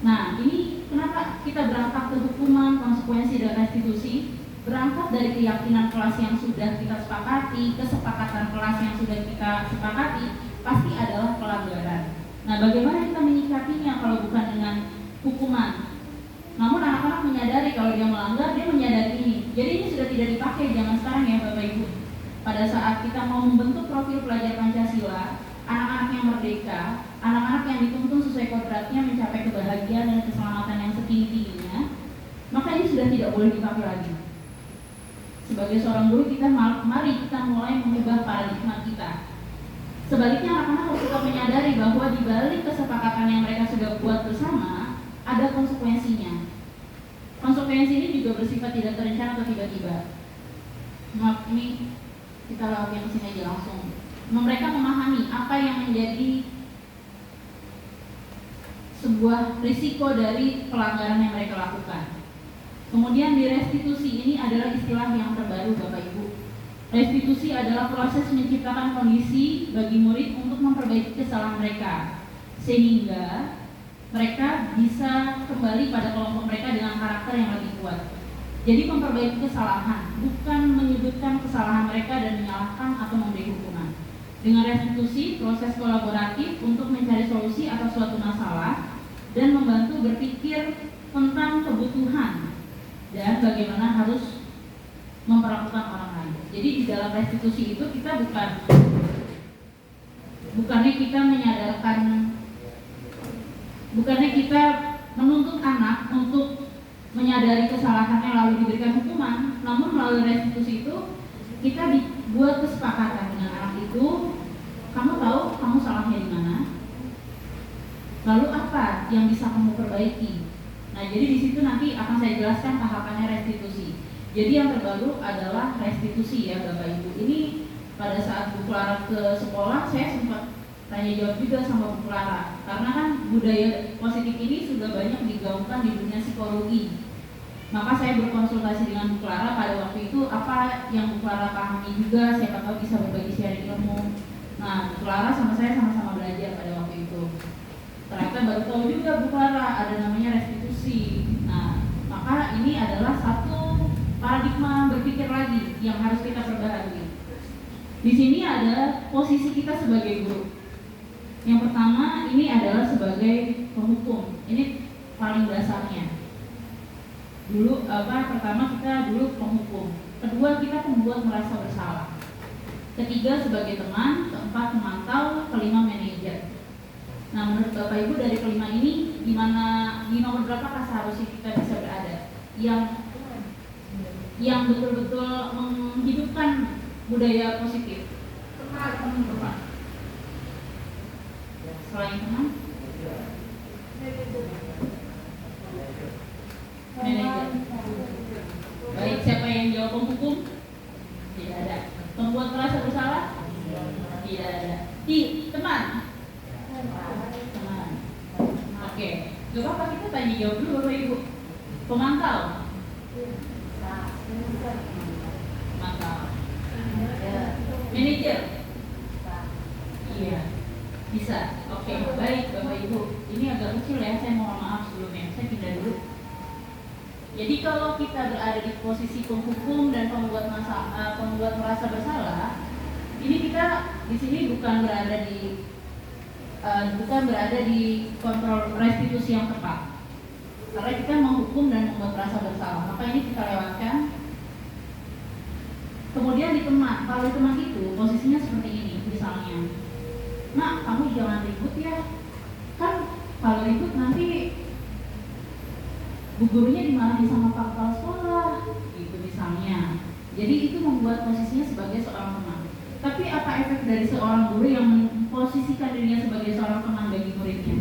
Nah, ini kenapa kita berangkat ke hukuman, konsekuensi, dan restitusi? Berangkat dari keyakinan kelas yang sudah kita sepakati, kesepakatan kelas yang sudah kita sepakati, pasti adalah pelanggaran. Nah, bagaimana kita menyikapinya kalau bukan dengan hukuman? Namun anak-anak menyadari kalau dia melanggar, dia menyadari ini. Jadi ini sudah tidak dipakai zaman sekarang ya Bapak Ibu. Pada saat kita mau membentuk profil pelajar Pancasila, anak-anak yang merdeka, anak-anak yang dituntun sesuai kodratnya mencapai kebahagiaan dan keselamatan yang setinggi-tingginya, maka ini sudah tidak boleh dipakai lagi. Sebagai seorang guru mari kita mulai mengubah paradigma kita. Sebaliknya anak-anak harus kita menyadari bahwa di balik kesepakatan yang mereka sudah buat bersama, ada konsekuensinya. Konsekuensi ini juga bersifat tidak terencana atau tiba-tiba. Maaf, ini kita lewat yang sini aja langsung. Mereka memahami apa yang menjadi sebuah risiko dari pelanggaran yang mereka lakukan. Kemudian di restitusi ini adalah istilah yang terbaru Bapak Ibu. Restitusi adalah proses menciptakan kondisi bagi murid untuk memperbaiki kesalahan mereka, sehingga mereka bisa kembali pada kelompok mereka dengan karakter yang lebih kuat. Jadi memperbaiki kesalahan, bukan menyudutkan kesalahan mereka dan menyalahkan atau memberi hukuman. Dengan restitusi, proses kolaboratif untuk mencari solusi atas suatu masalah dan membantu berpikir tentang kebutuhan dan bagaimana harus memperlakukan orang lain. Jadi di dalam restitusi itu kita bukannya kita menuntut anak untuk menyadari kesalahannya lalu diberikan hukuman, namun melalui restitusi itu kita dibuat kesepakatan dengan anak itu, kamu tahu kamu salahnya di mana, lalu apa yang bisa kamu perbaiki. Nah, jadi di situ nanti akan saya jelaskan tahapannya restitusi. Jadi yang terbaru adalah restitusi ya Bapak Ibu. Ini pada saat Bu Clara ke sekolah saya sempat tanya jawab juga sama Bu Clara, karena kan budaya positif ini sudah banyak digaungkan di dunia psikologi. Maka saya berkonsultasi dengan Bu Clara pada waktu itu apa yang Bu Clara pahami juga, siapa tahu bisa berbagi sharing ilmu. Nah, Bu Clara sama saya sama-sama belajar pada waktu itu. Ternyata baru tahu juga Bu Clara ada namanya restitusi. Nah, maka ini adalah satu paradigma berpikir lagi yang harus kita perbaharui. Di sini ada posisi kita sebagai guru. Yang pertama ini adalah sebagai penghukum. Ini paling dasarnya. Pertama kita dulu penghukum. Kedua kita pembuat merasa bersalah. Ketiga sebagai teman. Keempat memantau. Kelima manajer. Nah, menurut Bapak Ibu dari kelima ini di nomor berapakah seharusnya kita bisa berada? Yang betul-betul menghidupkan budaya positif. Teman. Selain teman, manajer. Baik, siapa yang jawab penghukum? Tidak ada. Pembuat merasa bersalah? Tidak ada. Teman. Oke. Gak apa-apa, kita tanya jawab dulu Bapak Ibu. Pemantau. Pemantau. Manajer. Iya. Bisa. Oke, baik Bapak Ibu. Ini agak kecil ya, saya mohon maaf sebelumnya. Saya pindah dulu. Jadi kalau kita berada di posisi penghukum dan pembuat merasa bersalah, ini kita di sini bukan berada di kontrol restitusi yang tepat. Karena kita menghukum dan membuat merasa bersalah, maka ini kita lewatkan. Kemudian di teman, kalau di teman itu posisinya seperti ini, misalnya, "Nak, kamu jangan ribut ya, kan kalau ribut nanti bu gurunya dimarahin sama pak kepala sekolah," gitu misalnya. Jadi itu membuat posisinya sebagai seorang teman. Tapi apa efek dari seorang guru yang memposisikan dirinya sebagai seorang teman bagi muridnya?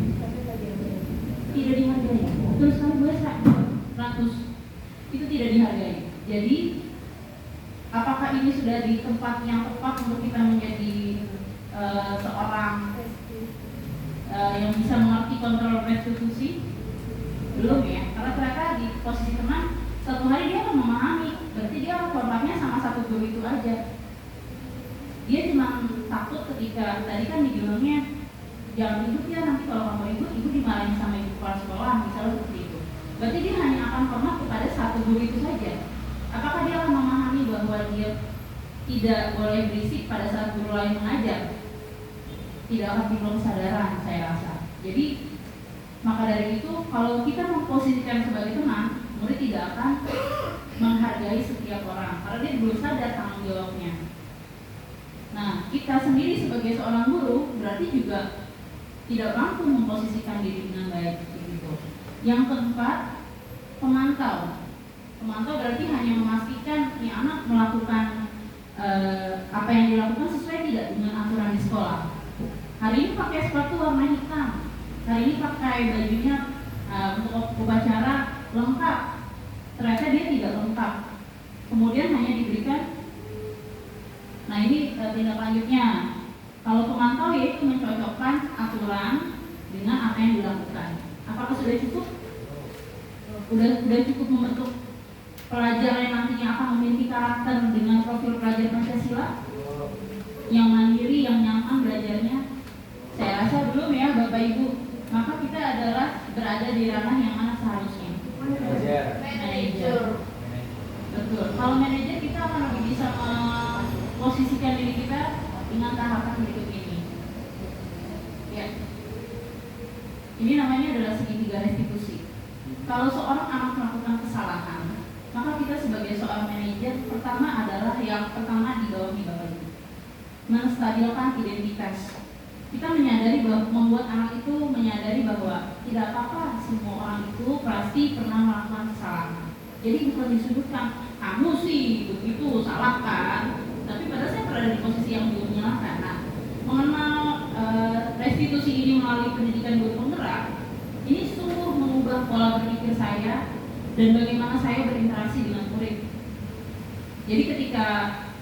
Tidak dihargai. Terus kali gue 100 itu tidak dihargai. Jadi apakah ini sudah di tempat yang tepat untuk kita menjadi seorang yang bisa mengerti kontrol restitusi? Belum ya, karena ternyata di posisi teman satu hari dia akan memahami, berarti dia kontaknya sama satu guru itu aja. Dia cuma takut ketika tadi kan dibilangnya jangan ribut ya, nanti kalau kamu ribut ibu dimarahin sama ibu kepala sekolah, misalnya seperti itu. Berarti dia hanya akan hormat kepada satu guru itu saja. Apakah dia akan memahami bahwa dia tidak boleh berisik pada saat guru lain mengajar? Tidak akan timbul kesadaran, saya rasa. Jadi maka dari itu kalau kita memposisikan sebagai teman, murid tidak akan menghargai setiap orang karena dia belum sadar tanggung jawabnya. Nah, kita sendiri sebagai seorang guru berarti juga tidak mampu memposisikan diri dengan baik begitu. Yang keempat, pemantau. Pemantau berarti hanya memastikan nih anak melakukan apa yang dilakukan sesuai tidak dengan aturan di sekolah. Hari ini pakai sepatu warna hitam, hari ini pakai bajunya untuk upacara lengkap, ternyata dia tidak lengkap. Kemudian hanya diberikan. Nah ini tindak lanjutnya. Kalau pemantau yaitu mencocokkan aturan dengan apa yang dilakukan. Apakah sudah cukup? Udah cukup membentuk pelajar yang nantinya akan memiliki karakter dengan profil pelajar Pancasila yang mandiri, yang nyaman belajarnya? Saya rasa belum ya Bapak Ibu. Maka kita adalah berada di ranah yang mana seharusnya? Manajer. Betul. Kalau manajer kita akan lebih bisa memposisikan diri kita dengan tahapan berikut ini. Ya. Ini namanya adalah segitiga restitusi. Kalau seorang anak melakukan kesalahan, maka kita sebagai seorang manajer pertama adalah yang pertama di bawah Bapak Ibu. Menstabilkan identitas. Kita menyadari bahwa membuat anak itu menyadari bahwa tidak apa-apa, semua orang itu pasti pernah melakukan kesalahan. Jadi bukan disudutkan, kamu sih begitu salah kan? Tapi padahal saya berada di posisi yang belum menyalahkan. Nah, mengenal restitusi ini melalui pendidikan guru penggerak, ini sungguh mengubah pola berpikir saya dan bagaimana saya berinteraksi dengan murid. Jadi ketika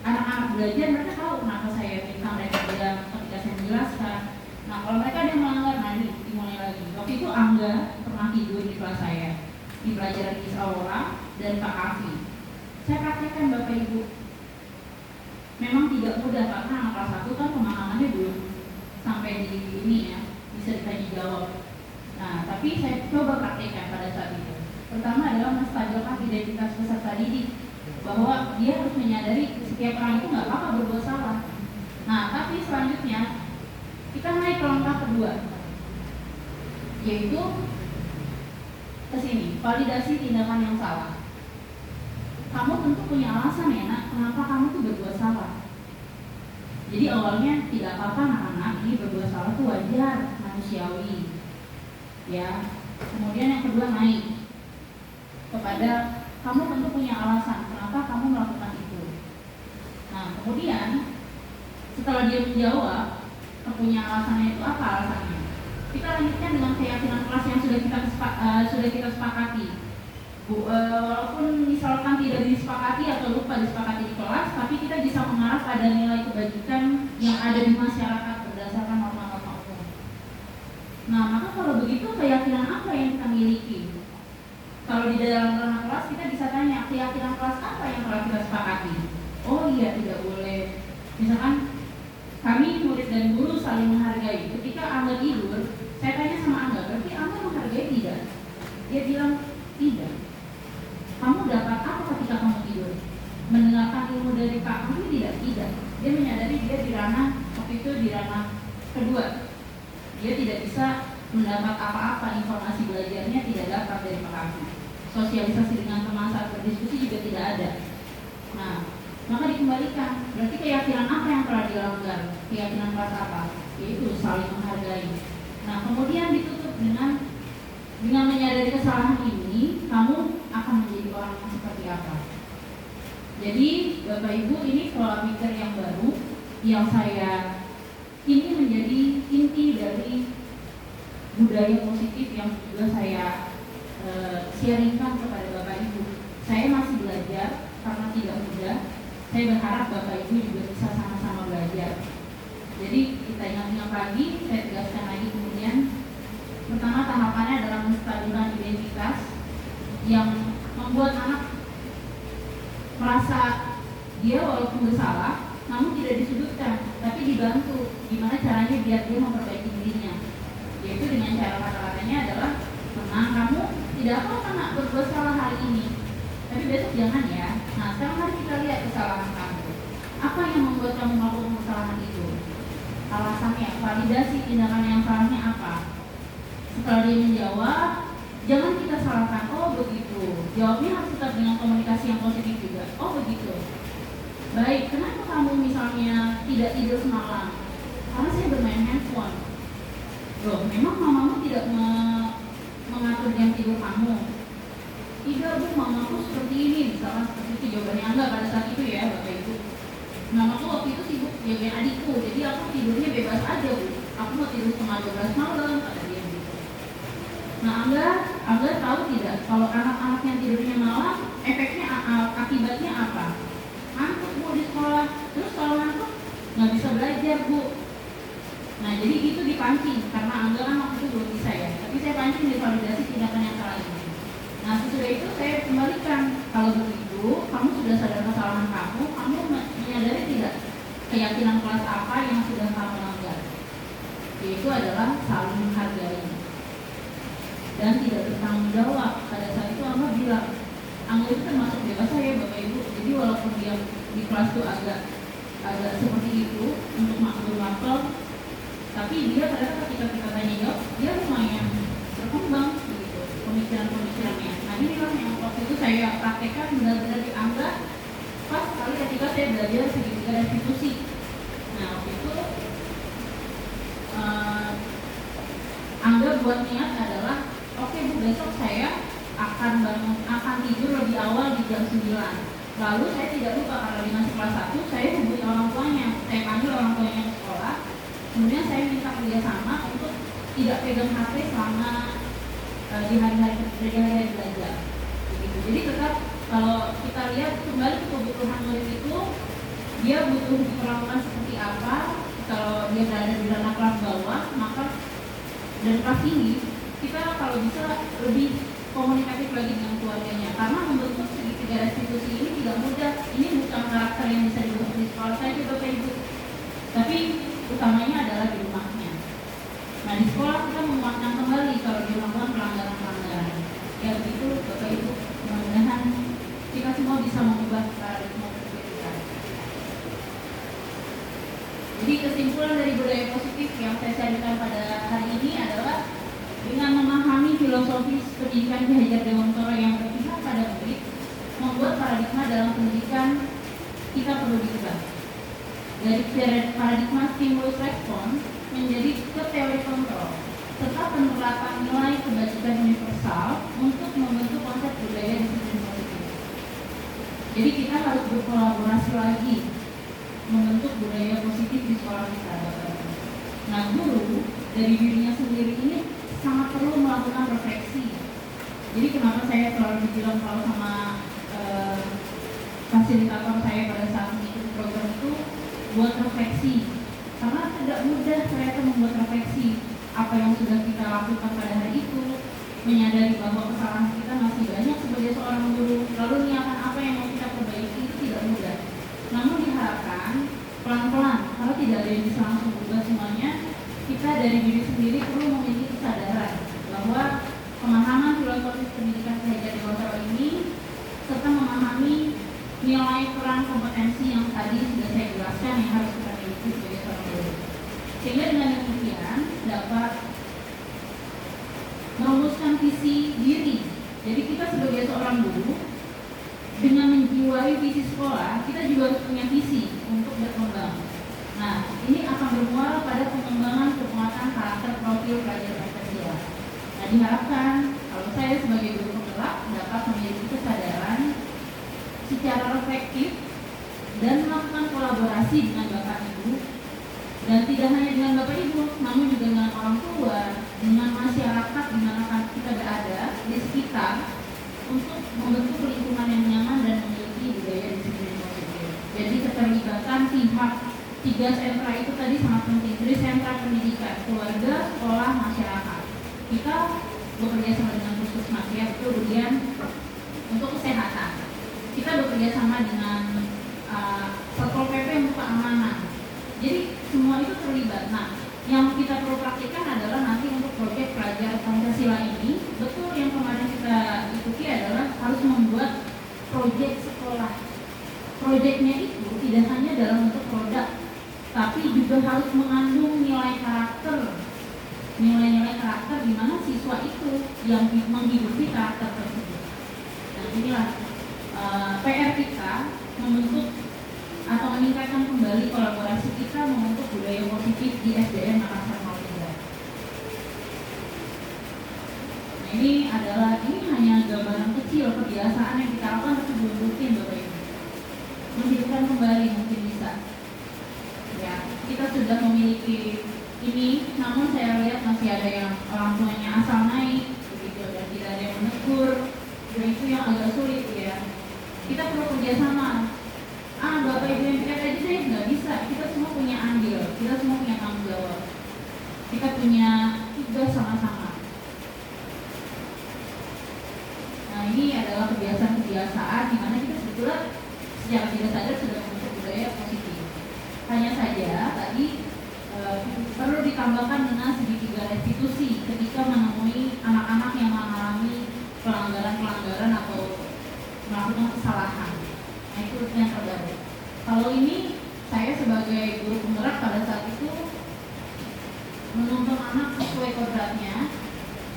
anak-anak belajar, mereka tahu kenapa saya minta mereka diam ketika saya menjelaskan. Nah, kalau mereka ada yang melanggar, nanti dimulai lagi. Waktu itu Angga pernah tidur di kelas saya di pelajaran Miss Aurora dan Pak Kavi. Saya praktekkan Bapak Ibu. Memang tidak mudah karena anak kelas 1 kan pemahamannya belum sampai di ini ya, bisa ditanya jawab. Nah, tapi saya coba praktekkan pada saat itu. Pertama adalah menstabilkan identitas peserta didik, bahwa dia harus menyadari setiap orang itu nggak apa-apa berbuat salah. Nah, tapi selanjutnya kita naik ke langkah kedua, yaitu ke sini, validasi tindakan yang salah. Kamu tentu punya alasan ya nak, kenapa kamu tuh berbuat salah. Jadi awalnya tidak apa-apa anak-anak ini berbuat salah itu wajar, manusiawi. Ya. Kemudian yang kedua naik kepada kamu tentu punya alasan kenapa kamu melakukan itu. Nah, kemudian setelah dia menjawab punya alasannya itu apa alasannya, kita lanjutkan dengan keyakinan kelas yang sudah kita sepakati. Walaupun misalkan tidak disepakati atau lupa disepakati di kelas, tapi kita bisa mengarah pada nilai kebajikan yang ada di masyarakat berdasarkan norma-norma hukum. Nah, maka kalau begitu keyakinan apa yang kita kalau di dalam ranah kelas kita bisa tanya keyakinan kelas apa yang telah kita sepakati. Oh iya, tidak boleh. Misalkan kami murid dan guru saling menghargai. Ketika Angga tidur, saya tanya sama Angga, berarti Angga menghargai tidak? Dia bilang tidak. Kamu dapat apa ketika kamu tidur? Mendengarkan ilmu dari Pak Kami tidak? Tidak. Dia menyadari dia di ranah, waktu itu di ranah kedua. Dia tidak bisa mendapat apa-apa, informasi belajarnya tidak dapat dari Pak Kami. Sosialisasi dengan teman saat berdiskusi juga tidak ada. Nah, maka dikembalikan. Berarti keyakinan apa yang telah dilanggar? Keyakinan kelas apa? Yaitu saling menghargai. Nah, kemudian ditutup dengan menyadari kesalahan ini, kamu akan menjadi orang yang seperti apa? Jadi, Bapak Ibu, ini pola pikir yang baru yang saya ini menjadi inti dari budaya positif yang juga saya sharingkan kepada Bapak Ibu. Saya masih belajar karena tidak mudah. Saya berharap Bapak Ibu juga bisa sama-sama belajar. Jadi kita ingat-ingat lagi, saya tegaskan lagi kemudian. Pertama, tahapannya adalah menstabilkan identitas yang membuat anak merasa dia walaupun bersalah, namun tidak disudutkan, tapi dibantu gimana caranya biar dia memperbaiki dirinya. Yaitu dengan cara kata-katanya adalah, tenang, kamu tidak apa-apa nak berbuat salah hari ini, tapi besok jangan ya. Nah, sekarang mari kita lihat kesalahan kamu. Apa yang membuat kamu melakukan kesalahan itu? Alasannya, validasi tindakan yang salahnya apa? Setelah dia menjawab, jangan kita salahkan, oh begitu. Jawabnya harus tetap dengan komunikasi yang positif juga. Oh begitu. Baik, kenapa kamu misalnya tidak tidur semalam? Karena saya bermain handphone. Loh, memang mamamu tidak mengatur jam tidur kamu? Tidak Bu, mamaku seperti ini. Misalkan seperti itu jawabannya Angga pada saat itu ya Bapak Ibu. Mamaku waktu itu sibuk jagain adikku, jadi aku tidurnya bebas aja Bu. Aku mau tidur setengah 12 malam, kata dia gitu. Nah, Angga tahu tidak kalau anak-anak yang tidurnya malam, efeknya akibatnya apa? Ngantuk Bu di sekolah. Terus kalau ngantuk nggak bisa belajar Bu. Nah, jadi itu dipancing karena Angga kan waktu itu belum bisa ya. Tapi saya pancing di validasi tindakan yang salah ini. Nah, sesudah itu saya kembalikan, kalau begitu kamu sudah sadar kesalahan kamu menyadari tidak keyakinan kelas apa yang sudah kamu langgar? Yaitu adalah saling menghargai dan tidak bertanggung jawab. Pada saat itu Angga bilang, Angga itu termasuk dewasa ya Bapak Ibu. Jadi walaupun dia di kelas itu agak seperti itu untuk makhluk, tapi dia ternyata ketika kita tanya jawab, dia lumayan berkembang begitu pemikiran-pemikirannya. Nah, ini yang waktu itu saya praktekkan benar-benar di Angga pas sekali ketika saya belajar segitiga restitusi. Nah, waktu itu Angga buat niat adalah, oke Bu, besok saya akan tidur lebih awal di jam 9. Lalu saya tidak lupa karena di masih kelas 1, saya hubungi orang tuanya. Saya panggil orang tuanya ke sekolah. Kemudian saya minta kerjasama untuk tidak pegang HP selama di hari-hari belajar. Begitu. Jadi tetap kalau kita lihat kembali ke kebutuhan murid itu, dia butuh diperlakukan seperti apa. Kalau dia berada di ranah kelas bawah, maka dan kelas ini kita kalau bisa lebih komunikatif lagi dengan keluarganya, karena membentuk segitiga restitusi ini tidak mudah. Ini bukan karakter yang bisa dibentuk di sekolah saja Bapak Ibu, tapi utamanya adalah di rumahnya. Nah, di sekolah kita menguatkan kembali kalau dia melakukan pelanggaran-pelanggaran. Ya begitu Bapak Ibu, mudah-mudahan kita semua bisa mengubah paradigma berpikir kita. Jadi kesimpulan dari budaya positif yang saya sharingkan pada hari ini adalah dengan memahami filosofis pendidikan Ki Hajar Dewantara yang berpihak pada murid, membuat paradigma dalam pendidikan kita perlu diubah. Dari paradigma stimulus respon menjadi ke teori kontrol, serta penerapan nilai kebajikan universal untuk membentuk konsep budaya disiplin positif. Jadi kita harus berkolaborasi lagi membentuk budaya positif di sekolah kita, Bapak-Ibu. Nah, guru dari dirinya sendiri ini sangat perlu melakukan refleksi. Jadi kenapa saya selalu bilang kalau sama fasilitator saya pada saat mengikuti program itu buat refleksi, karena tidak mudah ternyata membuat refleksi apa yang sudah kita lakukan pada hari itu, menyadari bahwa kesalahan kita masih banyak sebagai seorang guru, lalu niatan apa yang mau kita perbaiki itu tidak mudah. Namun diharapkan pelan-pelan, kalau tidak ada yang bisa langsung berubah semuanya, kita dari diri sendiri perlu memiliki kesadaran bahwa pemahaman filosofis pendidikan belajar dewasa ini serta memahami nilai peran kompetensi yang tadi sudah saya jelaskan yang harus kita miliki sebagai seorang guru. Sehingga dengan demikian dapat merumuskan visi diri. Jadi kita sebagai seorang guru dengan menjiwai visi sekolah, kita juga harus punya visi untuk berkembang. Nah, ini akan bermuara pada pengembangan penguatan karakter profil pelajar Pancasila. Nah, diharapkan kalau saya sebagai guru penggerak dapat memiliki kesadaran secara reflektif dan melakukan kolaborasi dengan Bapak Ibu, dan tidak hanya dengan Bapak Ibu, namun juga dengan orang tua, dengan masyarakat di mana kita berada di sekitar, untuk membentuk lingkungan yang nyaman dan memiliki budaya disiplin positif. Jadi keterlibatan pihak 3 sentra itu tadi sangat penting. Jadi sentra pendidikan, keluarga, sekolah, masyarakat. Kita bekerja sama dengan puskesmas ya, kemudian untuk kesehatan. Kita bekerja sama dengan Satpol PP untuk keamanan. Jadi semua itu terlibat. Nah, yang kita perlu praktikkan adalah nanti untuk proyek pelajar Pancasila ini, betul yang kemarin kita ikuti adalah harus membuat proyek sekolah. Proyeknya itu tidak hanya dalam bentuk produk, tapi juga harus mengandung nilai karakter. Nilai-nilai karakter di mana siswa itu yang menghidupi karakter tersebut. Nah, inilah PR kita membentuk atau meningkatkan kembali kolaborasi kita membentuk budaya positif di SDN Makassar 03. Nah, ini hanya gambaran kecil kebiasaan yang kita lakukan tapi belum rutin Bapak Ibu. Menghidupkan kembali mungkin bisa. Ya, kita sudah memiliki ini, namun saya lihat masih ada yang orang tuanya asal naik, begitu, dan tidak ada yang menegur. Dan itu yang agak sulit ya. Kita perlu kerjasama. Bapak Ibu yang pikir aja saya nggak bisa. Kita semua punya andil, kita semua punya tanggung jawab. Kita punya tugas sama-sama. Nah, ini adalah kebiasaan-kebiasaan di mana kita sebetulnya secara tidak sadar sudah membentuk budaya positif. Hanya saja tadi perlu ditambahkan dengan segitiga restitusi ketika menemui anak-anak yang mengalami pelanggaran-pelanggaran atau melakukan kesalahan. Nah, itu yang terbaru. Kalau ini saya sebagai guru penggerak pada saat itu menuntun anak sesuai kodratnya.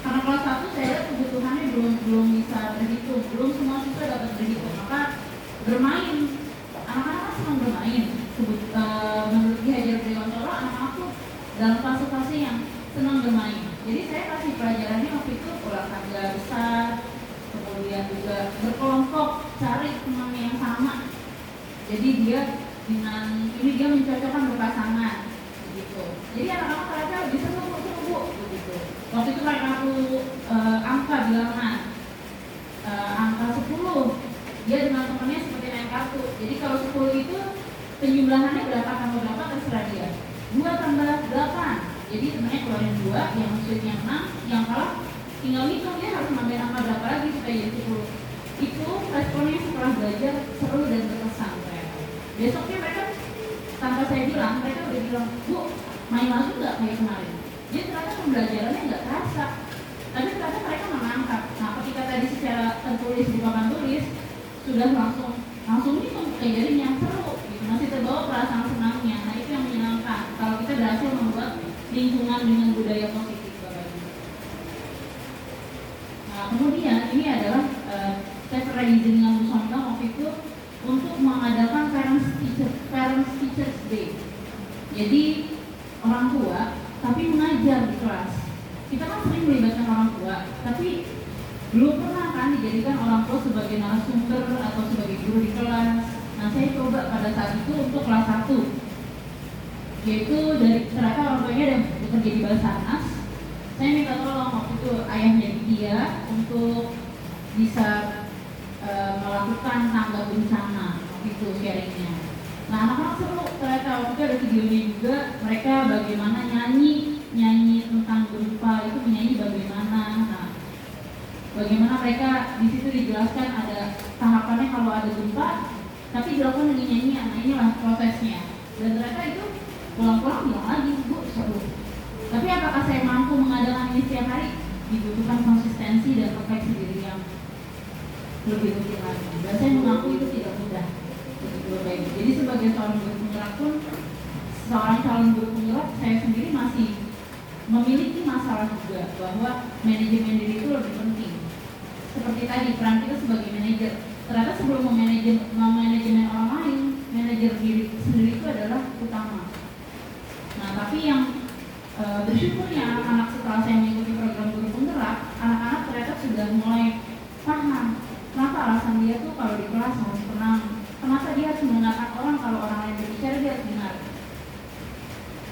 Karena kelas 1 saya lihat kebutuhannya belum bisa berhitung, belum semua siswa dapat berhitung. Maka bermain, anak-anak senang bermain. Menurut Ki Hajar Priyontoro, anak-anakku dalam fase-fase yang senang bermain. Jadi saya kasih pelajarannya waktu itu olahraga besar, kemudian juga berkelompok, cari teman yang sama. Jadi dia mencocokkan berpasangan, begitu. Jadi anak-anak ternyata lebih senang begitu. Waktu itu mereka aku angka bilangan, angka 10, dia dengan temannya seperti naik kartu. Jadi kalau 10 itu penjumlahannya berapa tambah berapa terserah dia. 2 tambah 8, jadi temannya keluarin 2, yang maksudnya 6, yang kalah tinggal hitung dia harus nambah angka berapa lagi supaya jadi 10. Itu responnya setelah belajar seru dan berkesan. Besoknya mereka tanpa saya bilang, mereka udah bilang, Bu, main lagi nggak kayak kemarin? Jadi ternyata pembelajarannya nggak terasa, tapi ternyata mereka menangkap. Nah, ketika tadi secara tertulis di papan tulis sudah langsung hitung kayak jadinya seru, gitu. Masih terbawa perasaan senangnya. Nah, itu yang menyenangkan. Kalau kita berhasil membuat lingkungan dengan budaya positif, Bapak Ibu. Nah, kemudian ini adalah saya pernah diizin dengan Bu Sonda waktu itu untuk mengadakan Parents Teachers Day. Jadi orang tua tapi mengajar di kelas. Kita kan sering melibatkan orang tua, tapi belum pernah kan dijadikan orang tua sebagai narasumber atau sebagai guru di kelas. Nah, saya coba pada saat itu untuk kelas 1, yaitu dari ternyata orang tuanya ada bekerja di Basarnas. Saya minta tolong waktu itu ayahnya dia untuk bisa melakukan tangga bencana itu sharingnya. Nah, anak-anak seru ternyata waktu itu ada videonya juga, mereka bagaimana nyanyi tentang gempa itu, menyanyi bagaimana. Nah, Bagaimana mereka di situ dijelaskan ada tahapannya kalau ada gempa, tapi dilakukan dengan nyanyian. Nah inilah prosesnya. Dan ternyata itu pulang-pulang bilang lagi, Bu, seru. Tapi apakah saya mampu mengadakan ini setiap hari? Dibutuhkan konsistensi dan refleksi diri yang lebih rutin lagi. Dan saya mengaku itu tidak mudah. Jadi sebagai seorang guru penggerak pun, seorang calon guru penggerak, saya sendiri masih memiliki masalah juga bahwa manajemen diri itu lebih penting. Seperti tadi, peran kita sebagai manajer. Ternyata sebelum memanajemen orang lain, manajer diri sendiri itu adalah utama. Nah, tapi yang bersyukurnya anak-anak setelah saya mengikuti program guru penggerak, anak-anak ternyata sudah mulai paham kenapa alasan dia tuh kalau di kelas harus tenang, kenapa dia harus mendengarkan orang kalau orang lain berbicara dia harus dengar.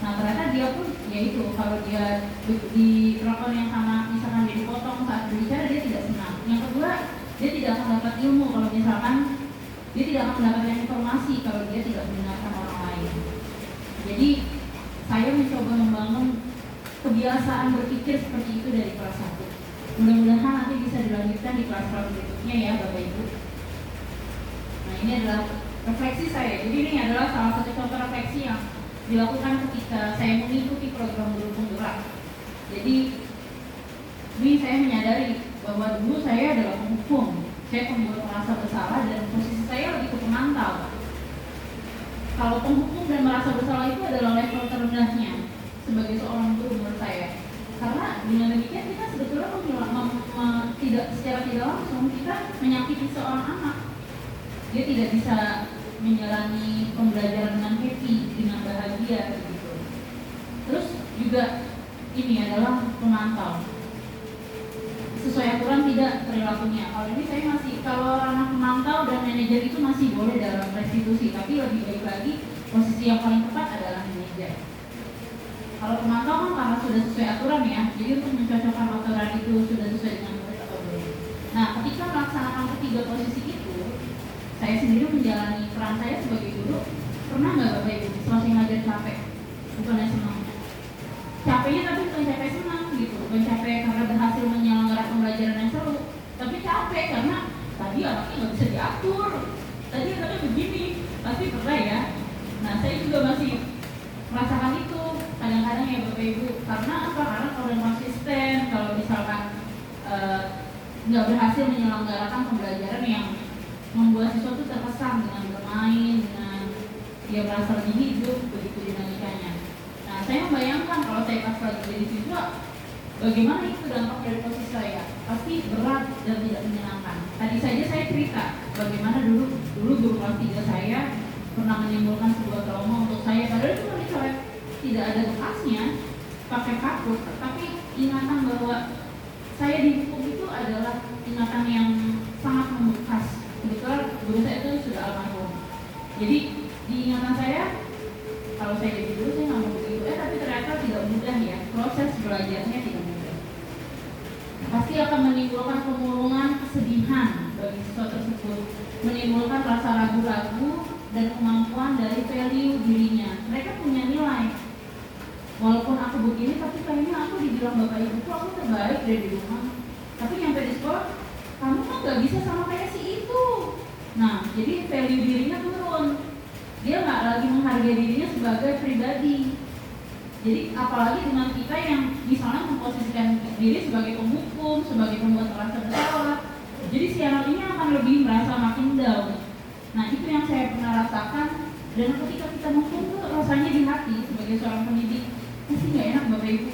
Nah ternyata dia pun yaitu kalau dia di perlakuan yang sama, misalkan dia dipotong saat berbicara, dia tidak senang. Yang kedua, dia tidak akan dapat ilmu kalau misalkan dia tidak akan mendapatkan informasi kalau dia tidak mendengarkan orang lain. Jadi saya mencoba membangun kebiasaan berpikir seperti itu dari kelas 1. Mudah-mudahan nanti bisa dilanjutkan di kelas-kelas berikutnya ya Bapak Ibu. Nah ini adalah refleksi saya. Jadi ini adalah salah satu contoh refleksi yang dilakukan ketika saya mengikuti program guru penggerak. Jadi ini saya menyadari bahwa dulu saya adalah penghukum, saya pembuat merasa bersalah dan posisi saya lebih ke pemantau. Kalau penghukum dan merasa bersalah itu adalah level terendahnya sebagai seorang guru menurut saya. Karena dengan demikian kita sebetulnya secara tidak langsung kita menyakiti seorang anak. Dia tidak bisa menjalani pembelajaran dengan happy, dengan bahagia gitu. Terus juga ini adalah pemantau. Sesuai aturan tidak perilakunya. Kalau ini saya masih, kalau ranah pemantau dan manajer itu masih boleh dalam restitusi, tapi lebih baik lagi posisi yang paling tepat adalah manajer. Kalau pemantau kan karena sudah sesuai aturan ya, jadi untuk mencocokkan aturan itu sudah sesuai dengan murid atau belum. Nah, ketika melaksanakan ketiga posisi itu, saya sendiri menjalani peran saya sebagai guru. Pernah nggak Bapak Ibu selesai ngajar capek? Bukannya senang. Capeknya tapi bukan capek senang gitu, bukan capek karena berhasil menyelenggarakan pembelajaran yang seru, tapi capek karena tadi anaknya nggak bisa diatur, tadi anaknya begini, pasti pernah ya. Nah saya juga masih merasakan itu kadang-kadang ya Bapak Ibu, karena apa? Karena kalau konsisten, kalau misalkan nggak berhasil menyelenggarakan pembelajaran yang membuat siswa itu terkesan dengan bermain, dengan dia merasa lebih hidup, begitu dinamikanya. Nah, saya membayangkan kalau saya pas lagi jadi siswa, bagaimana itu dampak dari posisi saya? Pasti berat dan tidak menyenangkan. Tadi saja saya cerita bagaimana dulu guru kelas 3 saya pernah menimbulkan sebuah trauma untuk saya. Padahal itu dicoret, tidak ada bekasnya, pakai kapur, tapi ingatan bahwa saya dihukum itu adalah ingatan yang sangat membekas. Kebetulan guru saya itu sudah almarhum. Jadi di ingatan saya, kalau saya jadi guru saya nggak mau begitu. Tapi ternyata tidak mudah ya, proses belajarnya tidak mudah. Pasti akan menimbulkan pemurungan kesedihan bagi siswa tersebut, menimbulkan rasa ragu-ragu dan kemampuan dari value dirinya. Mereka punya nilai. Walaupun aku begini, tapi kayaknya aku dibilang bapak ibu aku terbaik dari rumah. Tapi nyampe di sekolah, kamu kan nggak bisa sama kayak si itu. Nah, jadi value dirinya turun. Dia nggak lagi menghargai dirinya sebagai pribadi. Jadi apalagi dengan kita yang misalnya memposisikan diri sebagai penghukum, sebagai pembuat merasa bersalah. Jadi si anak ini akan lebih merasa makin down. Nah itu yang saya pernah rasakan. Dan ketika kita menghukum tuh rasanya di hati sebagai seorang pendidik pasti nggak enak Bapak Ibu.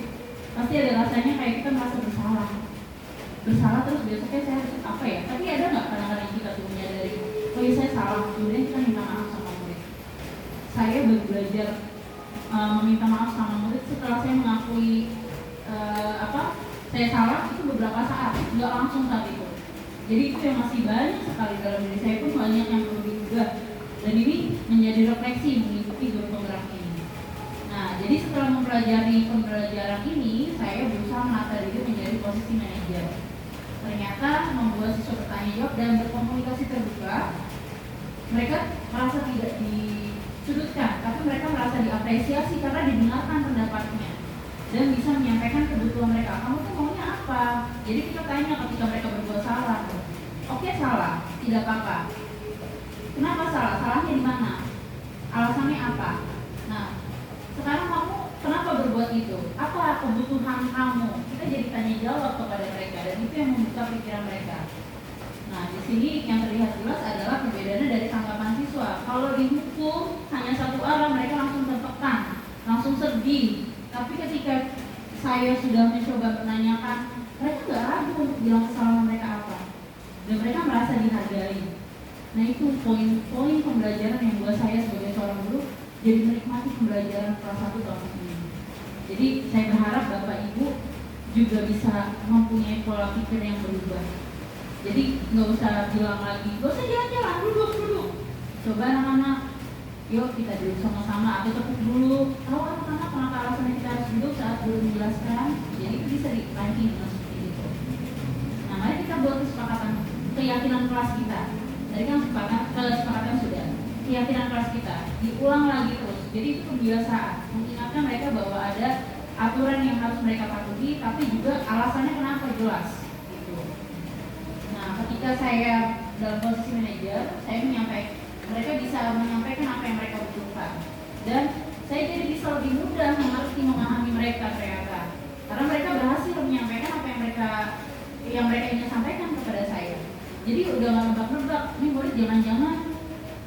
Pasti ada rasanya kayak kita merasa bersalah. Bersalah terus besoknya saya harus apa ya? Tapi ada nggak kadang-kadang kita tuh menyadari, oh iya saya salah, kemudian kita minta maaf sama murid. Saya baru belajar meminta maaf sama murid setelah saya mengakui saya salah itu beberapa saat, nggak langsung saat itu. Jadi itu yang masih banyak sekali dalam diri saya pun banyak yang perlu diubah. Dan ini menjadi refleksi mengikuti guru penggerak ini. Nah, jadi setelah mempelajari pembelajaran ini, saya berusaha menata diri menjadi posisi manajer. Ternyata membuat siswa bertanya jawab dan berkomunikasi terbuka, mereka merasa tidak disudutkan, tapi mereka merasa diapresiasi karena didengarkan pendapatnya dan bisa menyampaikan kebutuhan mereka. Kamu tuh maunya apa? Jadi kita tanya ketika mereka tidak apa-apa. Kenapa salah? Salahnya di mana? Alasannya apa? Nah, sekarang kamu kenapa berbuat itu? Apa kebutuhan kamu? Kita jadi tanya jawab kepada mereka, dan itu yang membuka pikiran mereka. Nah, di sini yang terlihat jelas adalah perbedaannya dari tanggapan siswa. Kalau dihukum hanya satu arah, mereka langsung tertekan, langsung sedih. Tapi ketika saya sudah mencoba menanyakan, mereka nggak ragu untuk bilang kesalahan mereka apa, dan mereka merasa dihargai. Nah, itu poin-poin pembelajaran yang buat saya sebagai seorang guru jadi menikmati pembelajaran kelas 1 tahun ini. Jadi saya berharap Bapak Ibu juga bisa mempunyai pola pikir yang berubah. Jadi nggak usah bilang lagi, nggak usah jalan-jalan, duduk. Coba anak-anak, yuk kita duduk sama-sama atau tepuk dulu. Tahu anak-anak kenapa alasan kita harus duduk saat belum menjelaskan? Jadi itu bisa diranking dengan seperti itu. Nah, mari kita buat kesepakatan, keyakinan kelas kita. Tadi kan kesepakatan sudah. Keyakinan kelas kita diulang lagi terus. Jadi itu kebiasaan, mengingatkan mereka bahwa ada aturan yang harus mereka patuhi, tapi juga alasannya kenapa jelas. Nah, ketika saya dalam posisi manajer, saya mereka bisa menyampaikan apa yang mereka butuhkan, dan saya jadi bisa lebih mudah mengerti, memahami mereka ternyata, karena mereka berhasil menyampaikan apa yang mereka ingin sampaikan kepada saya. Jadi udah nggak nebak-nebak, ini murid jangan-jangan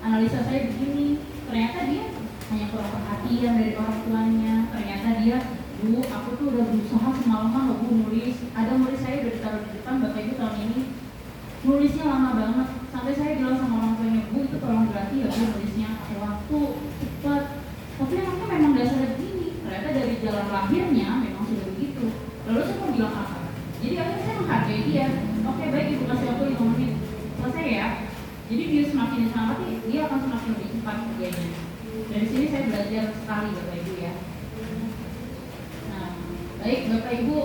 analisa saya begini, ternyata dia hanya kurang perhatian dari orang tuanya, ternyata dia, Bu, aku tuh udah berusaha semalaman loh Bu nulis, ada murid saya udah ditaruh di depan, Bapak Ibu tahun ini nulisnya lama banget, sampai saya bilang sama orang tuanya, Bu itu tolong berarti ya Bu nulisnya pakai waktu cepat. Tapi anaknya memang dasarnya begini, ternyata dari jalan lahirnya memang sudah begitu. Lalu saya mau bilang apa? Jadi akhirnya saya menghargai dia. Oke, baik, Ibu kasih waktu 5 menit, selesai ya. Jadi dia semakin disemangati, dia akan semakin lebih cepat kerjanya. Dari sini saya belajar sekali Bapak Ibu ya. Nah, baik Bapak Ibu,